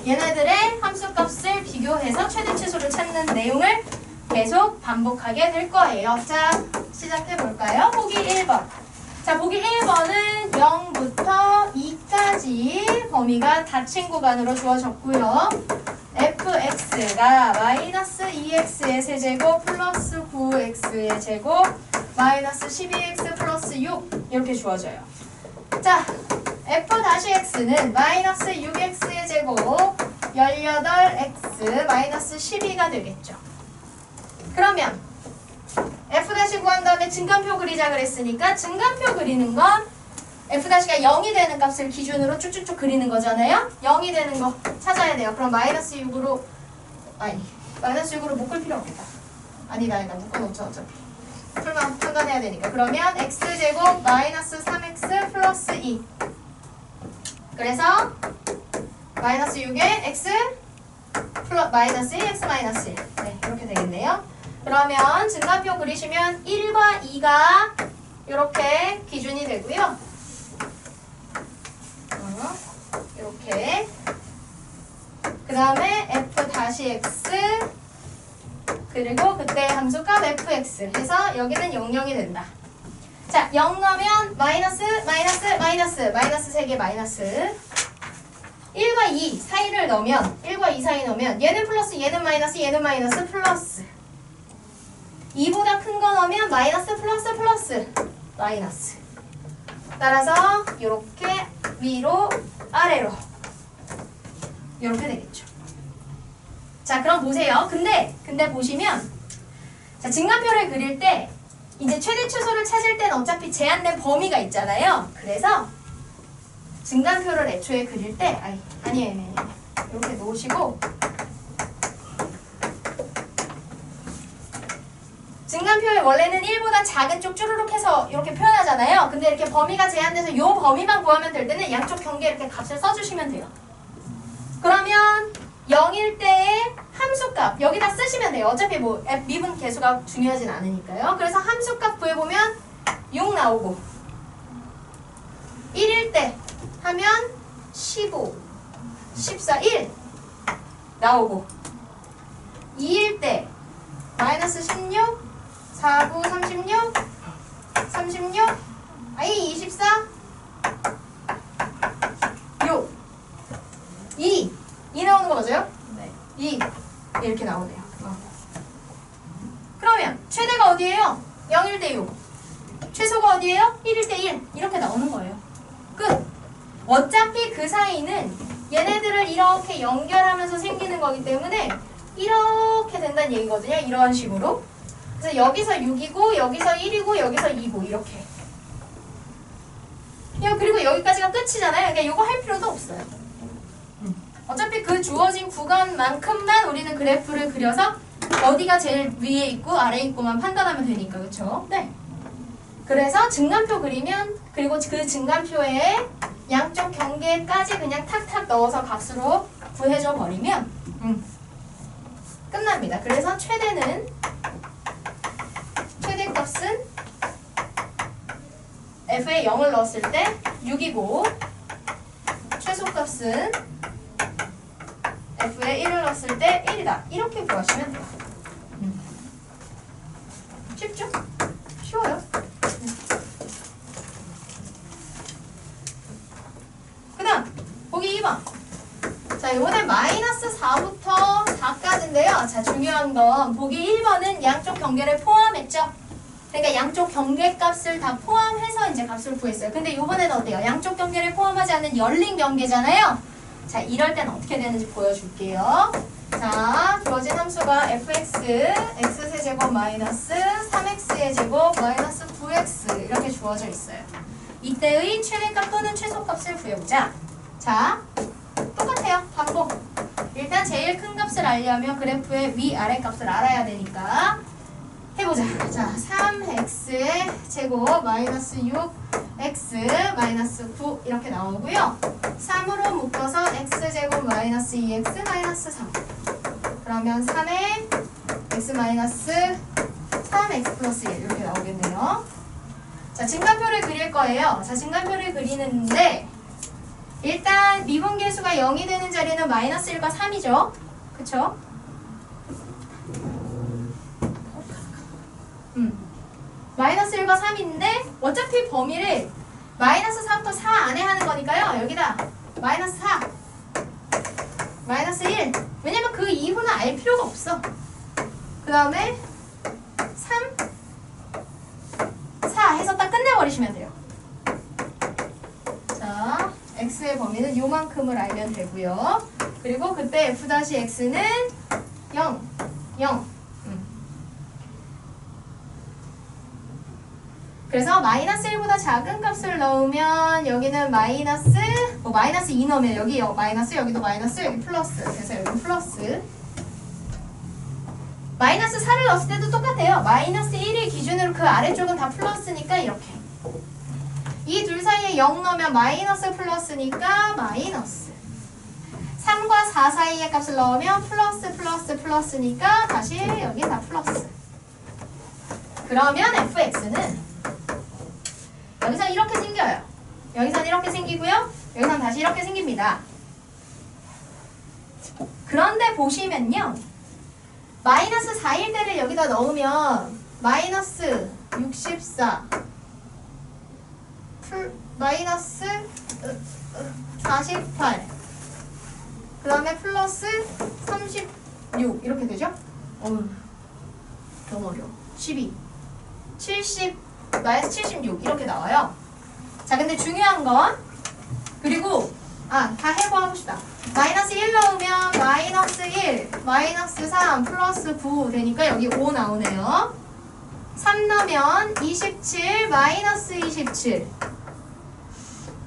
얘네들의 함수값을 비교해서 최대 최소를 찾는 내용을 계속 반복하게 될 거예요. 자, 시작해 볼까요? 보기 1번. 자, 보기 1번은 0부터 2까지 범위가 닫힌 구간으로 주어졌고요. fx가 마이너스 2x의 세제곱 플러스 9x의 제곱 마이너스 12x 플러스 6 이렇게 주어져요. 자, f-x는 마이너스 6x의 제곱 18x 마이너스 12가 되겠죠. 그러면 f' 구한 다음에 증간표 그리자 그랬으니까 증간표 그리는 건 f'가 0이 되는 값을 기준으로 쭉쭉쭉 그리는 거잖아요. 0이 되는 거 찾아야 돼요. 그럼 마이너스 6으로 마이너스 6으로 묶을 필요 없겠다. 아니다. 묶어놓자 어차피. 풀간해야 되니까. 그러면 x제곱 마이너스 3x 플러스 2. 그래서 마이너스 6에 x 마이너스 1, x 마이너스 1. 네, 이렇게 되겠네요. 그러면 증간표 그리시면 1과 2가 이렇게 기준이 되고요. 이렇게. 그 다음에 f-x 그리고 그때 함수값 fx 해서 여기는 00이 된다. 자, 0 넣으면 마이너스 3개 마이너스 1과 2 사이를 넣으면 1과 2 사이 넣으면 얘는 플러스 얘는 마이너스 플러스 2보다 큰 거 넣으면 마이너스 플러스 마이너스. 따라서 이렇게 위로 아래로 이렇게 되겠죠. 자, 그럼 보세요. 근데 보시면 자, 증간표를 그릴 때 이제 최대 최소를 찾을 때는 어차피 제한된 범위가 있잖아요. 그래서 증간표를 애초에 그릴 때 아니에요. 이렇게 놓으시고 증간표에 원래는 1보다 작은 쪽 쭈루룩 해서 이렇게 표현하잖아요. 근데 이렇게 범위가 제한돼서 이 범위만 구하면 될 때는 양쪽 경계에 이렇게 값을 써주시면 돼요. 그러면 0일 때의 함수값 여기다 쓰시면 돼요. 어차피 뭐 미분 계수가 중요하진 않으니까요. 그래서 함수값 구해보면 6 나오고 1일 때 하면 15, 14, 1 나오고 2일 때 마이너스 16, 4, 9, 36, 24, 6, 2 나오는 거 맞아요? 네. 2 이렇게 나오네요. 그러면 최대가 어디예요? 0일 때 6. 최소가 어디예요? 1일 때 1. 이렇게 나오는 거예요. 끝. 어차피 그 사이는 얘네들을 이렇게 연결하면서 생기는 거기 때문에 이렇게 된다는 얘기거든요. 이런 식으로. 그래서 여기서 6이고 여기서 1이고 여기서 2고 이렇게. 그리고 여기까지가 끝이잖아요. 그러니까 이거 할 필요도 없어요. 어차피 그 주어진 구간만큼만 우리는 그래프를 그려서 어디가 제일 위에 있고 아래에 있고만 판단하면 되니까. 그렇죠? 네. 그래서 증간표 그리면 그리고 그 증간표에 양쪽 경계까지 그냥 탁탁 넣어서 값으로 구해줘 버리면 끝납니다. 그래서 최대값은 f에 0을 넣었을 때 6이고 최소값은 f에 1을 넣었을 때 1이다. 이렇게 구하시면 돼요. 쉽죠? 쉬워요. 그 다음 보기 2번. 자, 이번엔 마이너스 4부터 4까지인데요. 자, 중요한 건 보기 1번은 양쪽 경계를 포함했죠. 그러니까 양쪽 경계값을 다 포함해서 이제 값을 구했어요. 근데 이번에는 어때요? 양쪽 경계를 포함하지 않는 열린 경계잖아요. 자, 이럴 때는 어떻게 되는지 보여줄게요. 자, 주어진 함수가 fx, x세제곱 마이너스 3x의 제곱 마이너스 9x 이렇게 주어져 있어요. 이때의 최대값 또는 최소값을 구해보자. 자, 똑같아요. 반복. 일단 제일 큰 값을 알려면 그래프의 위아래 값을 알아야 되니까 해보자. 자, 3x의 제곱 마이너스 6x 마이너스 9 이렇게 나오고요. 3으로 묶어서 x제곱 마이너스 2x 마이너스 3. 그러면 3에 x 마이너스 3x 플러스 1 이렇게 나오겠네요. 자, 증간표를 그릴 거예요. 자, 증간표를 그리는데 일단 미분계수가 0이 되는 자리는 마이너스 1과 3이죠. 그쵸? 마이너스 1과 3인데 어차피 범위를 마이너스 4부터 4 안에 하는 거니까요. 여기다 마이너스 4 마이너스 1 왜냐면 그 이후는 알 필요가 없어. 그 다음에 3 4 해서 딱 끝내버리시면 돼요. 자, x의 범위는 요만큼을 알면 되고요. 그리고 그때 f-x는 0 0 그래서 마이너스 1보다 작은 값을 넣으면 여기는 마이너스 2 넣으면 여기 마이너스 여기도 마이너스 여기 플러스 그래서 여기 플러스 마이너스 4를 넣었을 때도 똑같아요. 마이너스 1을 기준으로 그 아래쪽은 다 플러스니까 이렇게 이 둘 사이에 0 넣으면 마이너스 플러스니까 마이너스 3과 4 사이의 값을 넣으면 플러스 플러스 플러스니까 다시 여기 다 플러스 그러면 fx는 여기선 이렇게 생겨요. 여기선 이렇게 생기고요. 여기선 다시 이렇게 생깁니다. 그런데 보시면요. 마이너스 4일 때를 여기다 넣으면 마이너스 64 마이너스 48 그 다음에 플러스 36 이렇게 되죠? 너무 어려워. 12 70 마이너스 76 이렇게 나와요. 자 근데 중요한 건 그리고 다 해보합시다. 마이너스 1 넣으면 마이너스 1 마이너스 3 플러스 9 되니까 여기 5 나오네요. 3 넣으면 27 마이너스 27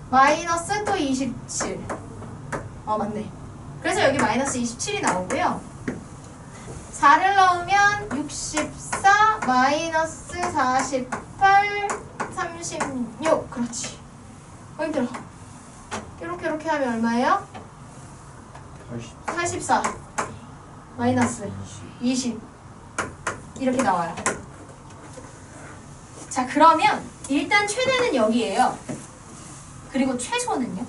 마이너스 또 27 맞네. 그래서 여기 마이너스 27이 나오고요. 4를 넣으면 64 마이너스 48 36 그렇지. 힘들어. 이렇게 하면 얼마예요? 84 마이너스 20 이렇게 나와요. 자 그러면 일단 최대는 여기예요. 그리고 최소는요?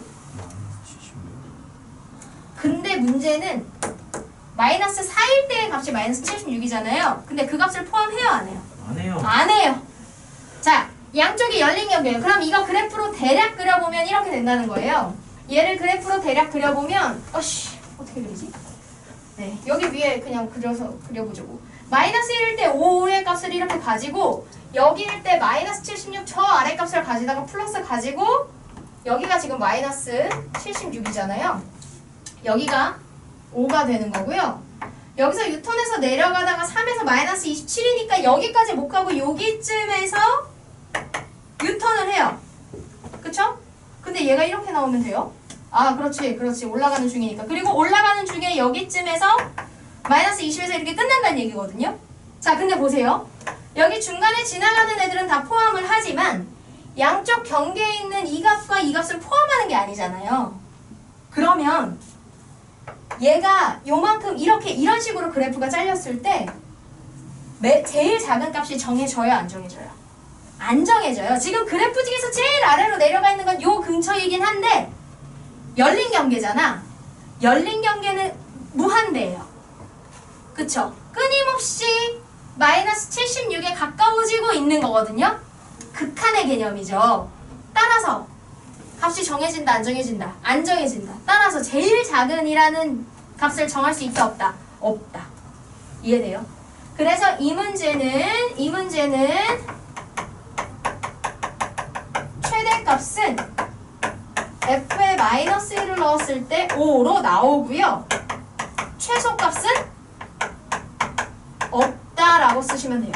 근데 문제는 마이너스 4일 때의 값이 마이너스 76이잖아요. 근데 그 값을 포함해요 안 해요? 안 해요. 안 해요. 자 양쪽이 열린 경계예요. 그럼 이거 그래프로 대략 그려보면 이렇게 된다는 거예요. 얘를 그래프로 대략 그려보면 어떻게 그리지? 네 여기 위에 그냥 그려보자고. 마이너스 1일 때 5의 값을 이렇게 가지고 여기일 때 마이너스 76 저 아래 값을 가지다가 플러스 가지고 여기가 지금 마이너스 76이잖아요. 여기가 5가 되는 거고요. 여기서 유턴해서 내려가다가 3에서 마이너스 27이니까 여기까지 못 가고 여기쯤에서 유턴을 해요. 그쵸? 근데 얘가 이렇게 나오면 돼요. 그렇지. 올라가는 중이니까. 그리고 올라가는 중에 여기쯤에서 마이너스 20에서 이렇게 끝난다는 얘기거든요. 자, 근데 보세요. 여기 중간에 지나가는 애들은 다 포함을 하지만 양쪽 경계에 있는 이 값과 이 값을 포함하는 게 아니잖아요. 그러면 얘가 요만큼 이런 식으로 그래프가 잘렸을 때 제일 작은 값이 정해져요, 안 정해져요? 안 정해져요. 지금 그래프 중에서 제일 아래로 내려가 있는 건 요 근처이긴 한데 열린 경계잖아. 열린 경계는 무한대예요. 그쵸? 끊임없이 마이너스 76에 가까워지고 있는 거거든요. 극한의 개념이죠. 따라서 값이 정해진다, 안 정해진다? 안 정해진다. 따라서 제일 작은이라는 값을 정할 수 있다, 없다? 없다. 이해돼요? 그래서 이 문제는 최대값은 f에 마이너스 1을 넣었을 때 5로 나오고요. 최소값은 없다라고 쓰시면 돼요.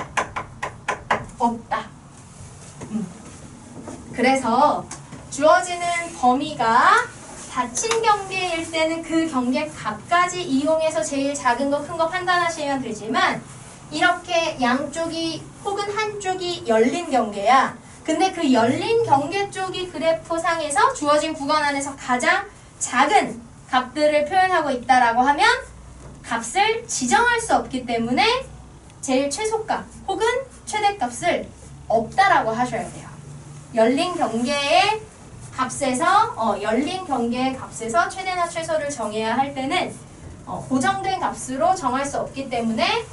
없다. 그래서 주어지는 범위가 닫힌 경계일 때는 그 경계 값까지 이용해서 제일 작은 거, 큰 거 판단하시면 되지만 이렇게 양쪽이 혹은 한쪽이 열린 경계야. 근데 그 열린 경계 쪽이 그래프 상에서 주어진 구간 안에서 가장 작은 값들을 표현하고 있다라고 하면 값을 지정할 수 없기 때문에 제일 최소값 혹은 최대값을 없다라고 하셔야 돼요. 열린 경계의 값에서 최대나 최소를 정해야 할 때는 고정된 값으로 정할 수 없기 때문에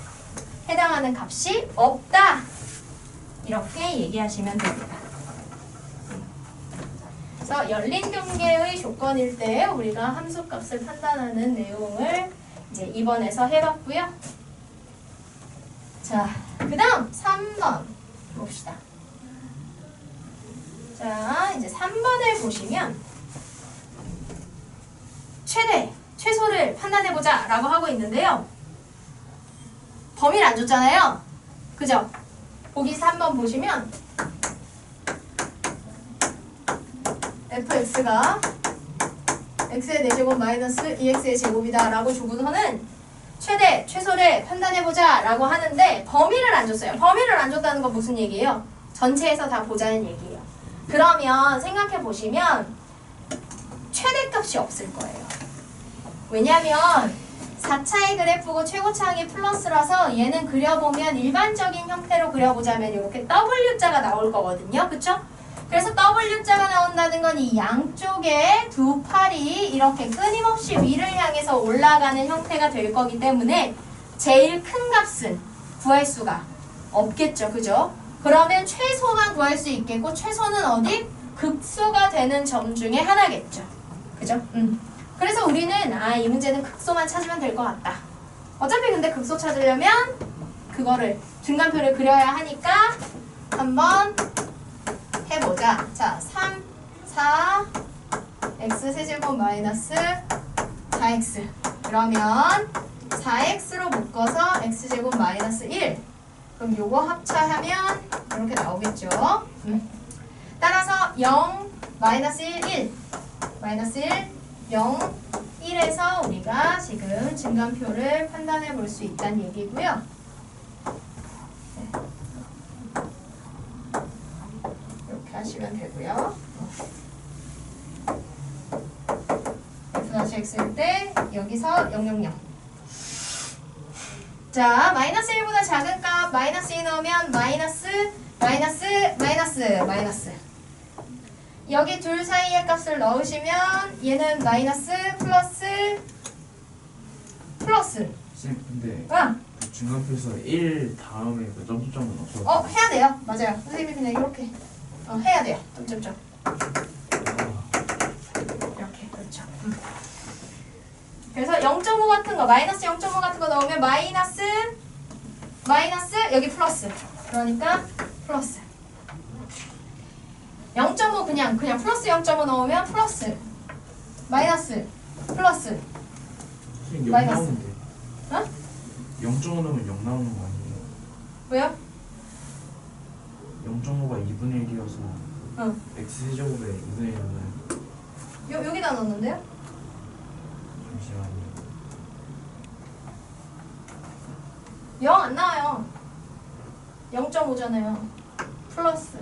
해당하는 값이 없다. 이렇게 얘기하시면 됩니다. 그래서 열린 경계의 조건일 때 우리가 함수값을 판단하는 내용을 이제 2번에서 해봤고요. 자, 그 다음 3번 봅시다. 자, 이제 3번을 보시면 최대, 최소를 판단해보자 라고 하고 있는데요. 범위를 안 줬잖아요. 그죠? 보기 3번 보시면 fx가 x의 4제곱 마이너스 2x의 제곱이다 라고 주고서는 최대, 최소를 판단해보자 라고 하는데 범위를 안 줬어요. 범위를 안 줬다는 건 무슨 얘기예요? 전체에서 다 보자는 얘기예요. 그러면 생각해보시면 최대값이 없을 거예요. 왜냐면 4차의 그래프고 최고차항이 플러스라서 얘는 그려보면 일반적인 형태로 그려보자면 이렇게 W자가 나올 거거든요. 그쵸? 그래서 W자가 나온다는 건 이 양쪽에 두 팔이 이렇게 끊임없이 위를 향해서 올라가는 형태가 될 거기 때문에 제일 큰 값은 구할 수가 없겠죠. 그죠? 그러면 최소만 구할 수 있겠고 최소는 어디? 극소가 되는 점 중에 하나겠죠. 그죠? 그래서 우리는 이 문제는 극소만 찾으면 될 것 같다. 어차피 근데 극소 찾으려면 그거를 중간표를 그려야 하니까 한번 해보자. 자, 3, 4, x 세제곱 마이너스 4x. 그러면 4x로 묶어서 x제곱 마이너스 1. 그럼 요거 합차하면 이렇게 나오겠죠. 따라서 0, 마이너스 1, 1. 마이너스 1, 0, 1에서 우리가 지금 증간표를 판단해 볼 수 있다는 얘기고요. 이렇게 하시면 되고요. f-x일 때 여기서 0, 0, 0. 자, 마이너스 1보다 작은 값 마이너스 2 넣으면 마이너스, 마이너스, 마이너스, 마이너스. 여기 둘 사이의 값을 넣으시면 얘는 마이너스, 플러스, 플러스. 쌤 근데 응. 그 중간표에서 1 다음에 그 점점점은 없어요. 해야 돼요. 맞아요. 선생님이 그냥 이렇게 해야 돼요. 점점점. 이렇게, 그렇죠. 그래서 0.5 같은 거, 마이너스 0.5 같은 거 넣으면 마이너스, 마이너스, 여기 플러스. 그러니까 플러스. 0.5 그냥 플러스 0.5 넣으면 플러스, 마이너스, 플러스. 선생님 0 마이너스. 나오는데. 어? 0.5 넣으면 0 나오는 거 아니에요? 왜요? 0.5가 2분의 1이어서 응. x제곱에 2분의 1은 여기다 넣었는데요? 잠시만요. 0 안 나와요. 0.5잖아요. 플러스.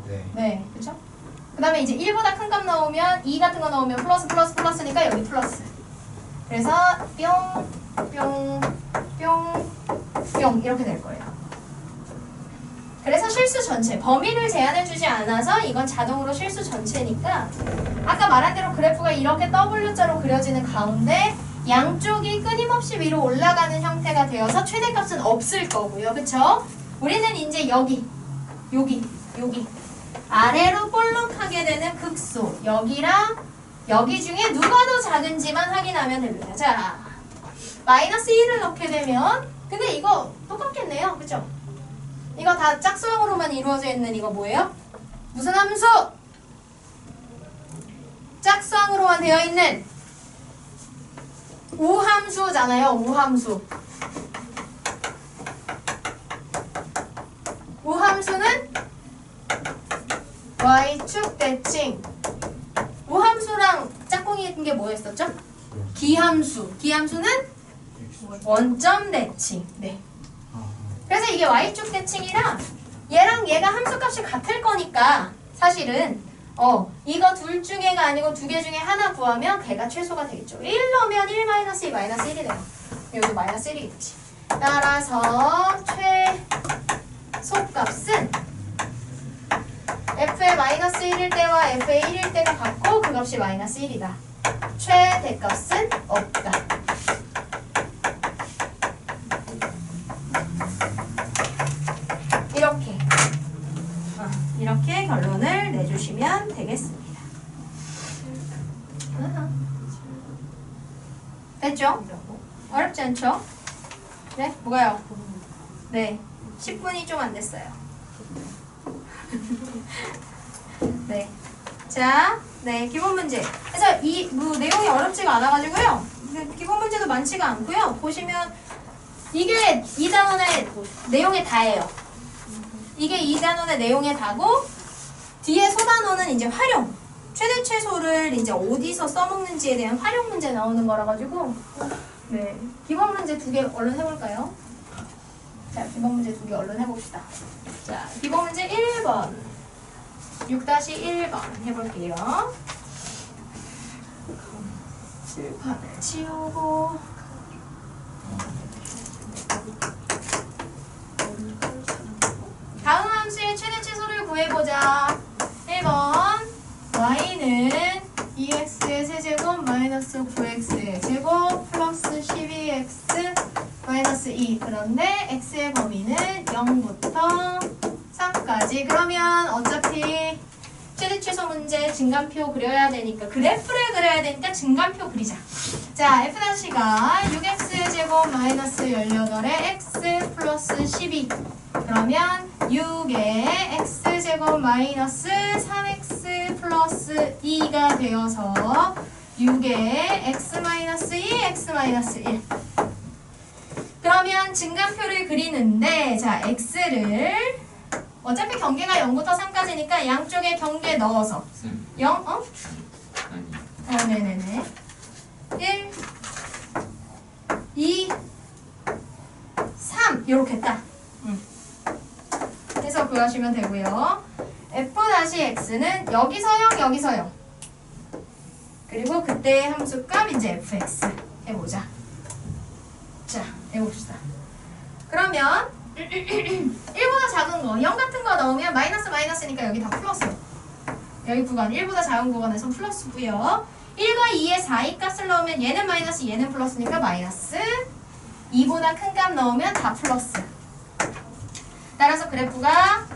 네. 네, 그쵸? 그 다음에 이제 1보다 큰 값 나오면 2 같은 거 나오면 플러스, 플러스, 플러스니까 여기 플러스. 그래서 뿅, 뿅, 뿅, 뿅 이렇게 될 거예요. 그래서 실수 전체, 범위를 제한해주지 않아서 이건 자동으로 실수 전체니까 아까 말한 대로 그래프가 이렇게 W자로 그려지는 가운데 양쪽이 끊임없이 위로 올라가는 형태가 되어서 최대값은 없을 거고요. 그쵸? 우리는 이제 여기 아래로 볼록하게 되는 극소 여기랑 여기 중에 누가 더 작은지만 확인하면 됩니다. 자, 마이너스 1을 넣게 되면 근데 이거 똑같겠네요. 그죠? 이거 다 짝수항으로만 이루어져 있는 이거 뭐예요? 무슨 함수? 짝수항으로만 되어 있는 우함수잖아요. 우함수. 우함수는 y축 대칭. 우함수랑 짝꿍인 게 뭐였었죠? 기함수. 기함수는 원점 대칭. 네. 그래서 이게 y축 대칭이라 얘랑 얘가 함수값이 같을 거니까 사실은 이거 둘 중에가 아니고 두 개 중에 하나 구하면 걔가 최소가 되겠죠. 1 넣으면 1 마이너스 2 마이너스 1이 돼요. 여기 마이너스 1이겠지. 따라서 최소값은 f의 마이너스 1일 때와 f의 1일 때가 같고 그 값이 마이너스 1이다. 최대값은 없다. 이렇게 이렇게 결론을 내주시면 되겠습니다. 됐죠? 어렵지 않죠? 네? 뭐가요? 네. 10분이 좀 안 됐어요. 네. 자, 네. 기본 문제. 그래서 이 내용이 어렵지가 않아가지고요. 기본 문제도 많지가 않고요. 보시면 이게 2단원의 내용의 다예요. 이게 2단원의 내용의 다고 뒤에 소단원은 이제 활용. 최대 최소를 이제 어디서 써먹는지에 대한 활용 문제 나오는 거라 가지고 네. 기본 문제 2개 얼른 해볼까요? 자, 기본 문제 2개 얼른 해봅시다. 자, 기본 문제 1번. 6-1번 해볼게요. 칠판을 치우고 다음 함수의 최대 최소를 구해보자. 1번 y는 2x의 세제곱 마이너스 9x의 제곱 플러스 12x 마이너스 2. 그런데 x의 범위는 0부터 3까지. 그러면 어차피 최대 최소 문제 증감표 그려야 되니까 그래프를 그려야 되니까 증감표 그리자. 자, f-가 6x의 제곱 마이너스 18의 x 플러스 12. 그러면 6의 x제곱 마이너스 3x 플러스 2가 되어서 6의 x 마이너스 2, x 마이너스 1. 그러면 증감표를 그리는데 자, x를 어차피 경계가 0부터 3까지니까 양쪽에 경계 넣어서 0, 네네네 1, 2, 3 이렇게 딱 해서 구하시면 되고요. f-x는 여기서 0, 여기서 0. 그리고 그때의 함수값 이제 fx 해보자. 자, 해봅시다. 그러면 1보다 작은 거, 0 같은 거 넣으면 마이너스 마이너스니까 여기 다 플러스. 여기 구간, 1보다 작은 구간에서 플러스고요. 1과 2의 사이 값을 넣으면 얘는 마이너스, 얘는 플러스니까 마이너스. 2보다 큰 값 넣으면 다 플러스. 따라서 그래프가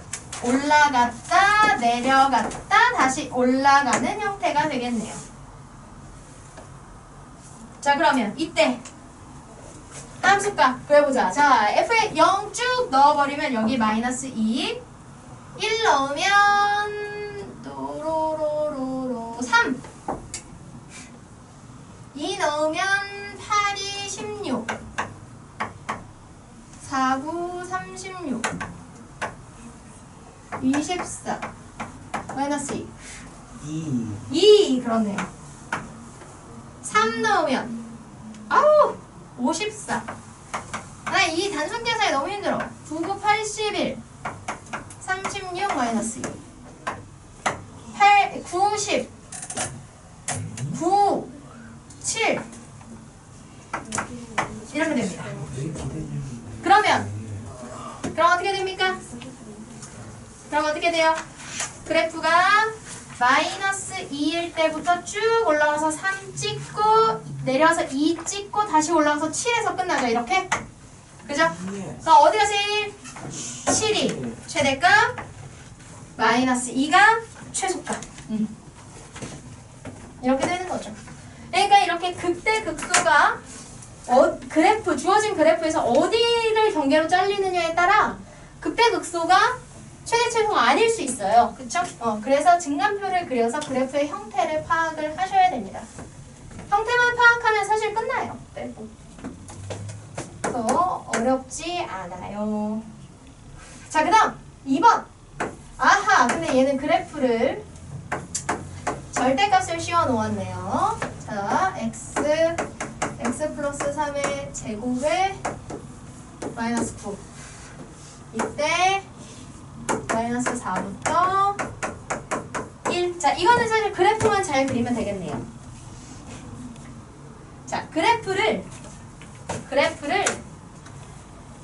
올라갔다 내려갔다 다시 올라가는 형태가 되겠네요. 자, 그러면 이때 함수값 구해보자. 자, f에 0 쭉 넣어버리면 여기 마이너스 2. 1 넣으면 또로로로로 3. 2 넣으면 8이 16. 4, 9, 36. 24. 마이너스 2. 2 그렇네요. 3 넣으면 54. 이 단순 계산이 너무 힘들어. 9, 9, 81. 36 마이너스 2. 8, 90. 9, 7. 이렇게 됩니다. 그럼 어떻게 됩니까? 그럼 어떻게 돼요? 그래프가 마이너스 2일 때부터 쭉 올라가서 3 찍고 내려서 2 찍고 다시 올라가서 7에서 끝나죠. 이렇게? 그죠? 그럼 어디가 제일? 7이 최대값, 마이너스 2가 최소값. 이렇게 되는 거죠. 그러니까 이렇게 극대극소가 그래프, 주어진 그래프에서 어디를 경계로 잘리느냐에 따라 극대극소가 최대 최소가 아닐 수 있어요. 그쵸? 그래서 증감표를 그려서 그래프의 형태를 파악을 하셔야 됩니다. 형태만 파악하면 사실 끝나요. 네. 그래서 어렵지 않아요. 자, 그 다음 2번. 아하, 근데 얘는 그래프를 절대값을 씌워 놓았네요. 자, x 플러스 3의 제곱에 마이너스 9. 이때 마이너스 4부터 1. 자, 이거는 사실 그래프만 잘 그리면 되겠네요. 자, 그래프를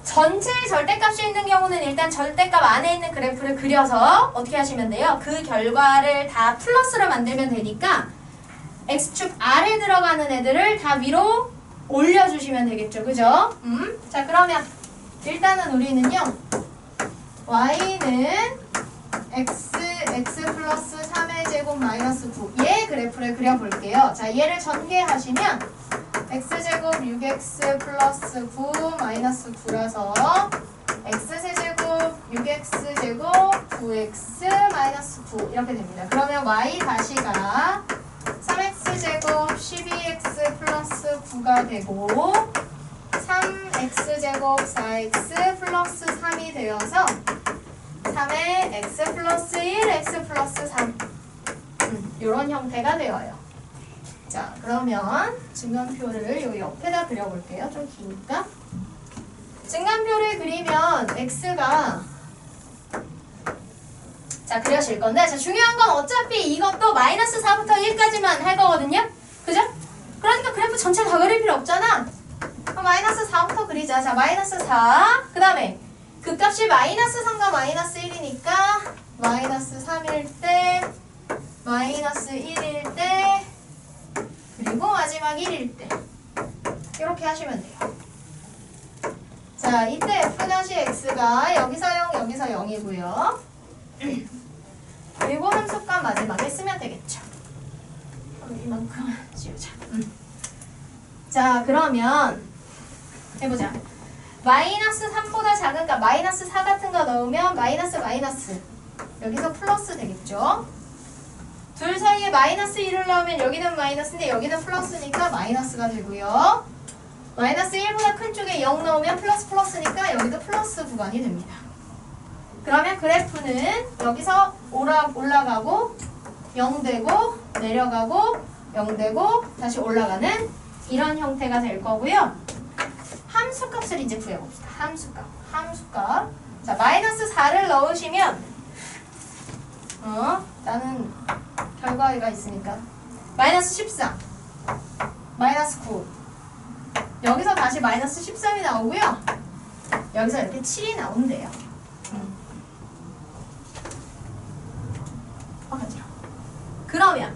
전체의 절대값이 있는 경우는 일단 절대값 안에 있는 그래프를 그려서 어떻게 하시면 돼요? 그 결과를 다 플러스로 만들면 되니까 x축 아래 들어가는 애들을 다 위로 올려주시면 되겠죠. 그죠? 자, 그러면 일단은 우리는요. y는 x 플러스 3의 제곱 마이너스 9. 얘 그래프를 그려볼게요. 자, 얘를 전개하시면 x제곱 6x 플러스 9 마이너스 9라서 x세제곱 6x제곱 9x 마이너스 9 이렇게 됩니다. 그러면 y 다시가 3x제곱 12x 플러스 9가 되고 3x제곱 4x 플러스 3이 되어서 3의 x 플러스 1, x 플러스 3 이런 형태가 되어요. 자, 그러면 증간표를 요 옆에다 그려볼게요. 좀 기니까. 증간표를 그리면 x가 자 그려질 건데, 자 중요한 건 어차피 이것도 마이너스 4부터 1까지만 할 거거든요. 그죠? 그러니까 그래프 전체 다 그릴 필요 없잖아. 그럼 마이너스 4부터 그리자. 자 마이너스 4. 그 다음에 극값이 마이너스 3과 마이너스 1이니까 마이너스 3일 때, 마이너스 1일 때, 그리고 마지막 1일 때 이렇게 하시면 돼요. 자, 이때 f-x가 여기서 0, 여기서 0이고요. 그리고 함수값 마지막에 쓰면 되겠죠. 이만큼 지우자. 자, 그러면 해보자. 마이너스 3보다 작은 값, 마이너스 4 같은 거 넣으면 마이너스 마이너스 여기서 플러스 되겠죠. 둘 사이에 마이너스 1을 넣으면 여기는 마이너스인데 여기는 플러스니까 마이너스가 되고요. 마이너스 1보다 큰 쪽에 0 넣으면 플러스 플러스니까 여기도 플러스 구간이 됩니다. 그러면 그래프는 여기서 올라가고 0 되고 내려가고 0 되고 다시 올라가는 이런 형태가 될 거고요. 함수값을 이제 구해봅시다. 함수값. 자, 마이너스 4를 넣으시면 나는 결과가 있으니까 마이너스 13 마이너스 9 여기서 다시 마이너스 13이 나오고요. 여기서 이렇게 7이 나온대요. 그러면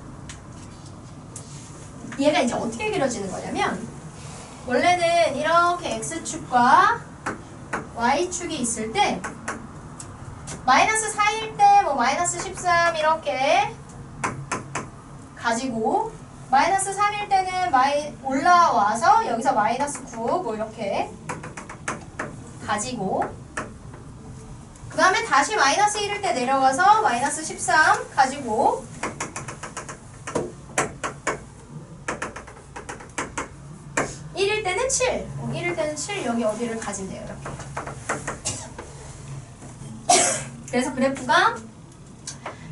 얘가 이제 어떻게 그려지는 거냐면, 원래는 이렇게 x축과 y축이 있을 때 마이너스 4일 때 뭐 마이너스 13 이렇게 가지고, 마이너스 3일 때는 올라와서 여기서 마이너스 9 뭐 이렇게 가지고, 그 다음에 다시 마이너스 1일 때 내려가서 마이너스 13 가지고, (1일) 때는 7 (1일) 때는 7 여기 어디를 가진대요. 이렇게. 그래서 그래프가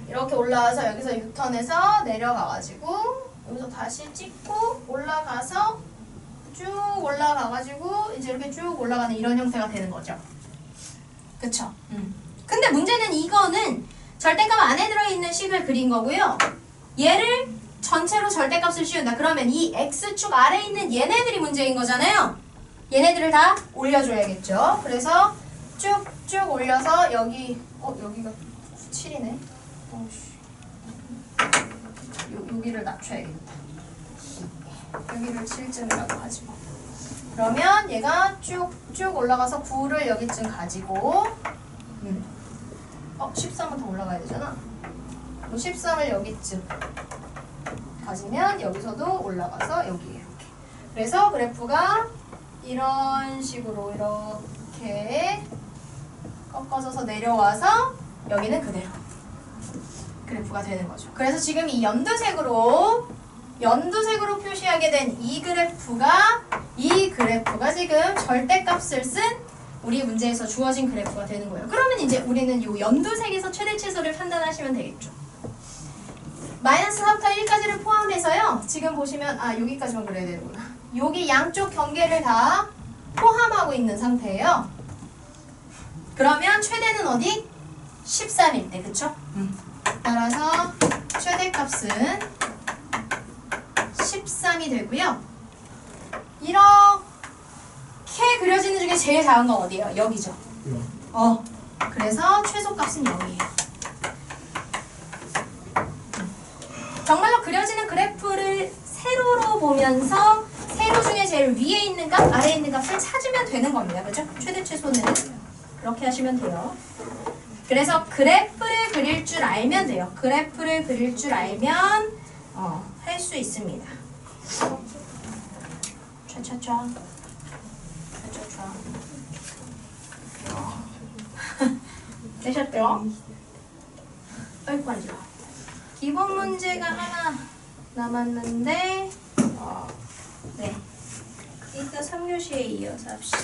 이렇게 올라와서 여기서 유턴해서 내려가가지고 여기서 다시 찍고 올라가서 쭉 올라가가지고 이제 이렇게 쭉 올라가는 이런 형태가 되는 거죠. 그쵸? 근데 문제는 이거는 절대값 안에 들어있는 식을 그린 거고요. 얘를 전체로 절대값을 씌운다. 그러면 이 x축 아래에 있는 얘네들이 문제인 거잖아요. 얘네들을 다 올려줘야겠죠. 그래서 쭉쭉 올려서 여기가 7이네. 여기를 낮춰야겠다. 여기를 7쯤이라고 하지 뭐. 그러면 얘가 쭉쭉 올라가서 9를 여기쯤 가지고 13은 더 올라가야 되잖아. 13을 여기쯤 가지면 여기서도 올라가서 여기 이렇게. 그래서 그래프가 이런 식으로 이렇게 꺾어져서 내려와서 여기는 그대로 그래프가 되는 거죠. 그래서 지금 이 연두색으로 표시하게 된 이 그래프가 지금 절대값을 쓴 우리 문제에서 주어진 그래프가 되는 거예요. 그러면 이제 우리는 이 연두색에서 최대 최소를 판단하시면 되겠죠. 마이너스 4부터 1까지를 포함해서요. 지금 보시면 여기까지만 그려야 되는구나. 여기 양쪽 경계를 다 포함하고 있는 상태예요. 그러면 최대는 어디? 13일 때, 그쵸? 따라서 최대값은 13이 되고요. 이렇게 그려지는 중에 제일 작은 건 어디예요? 여기죠. 그래서 최소값은 0이에요. 정말로 그려지는 그래프를 세로로 보면서 세로 중에 제일 위에 있는 값, 아래에 있는 값을 찾으면 되는 겁니다. 그죠? 최대 최소는 그렇게 하시면 돼요. 그래서 그래프를 그릴 줄 알면 돼요. 그래프를 그릴 줄 알면 할 수 있습니다. 차차차. 차차차. 되셨죠? 아이고 안 좋아. 기본 문제가 하나 남았는데 네. 이따 3교시에 이어서 합시다.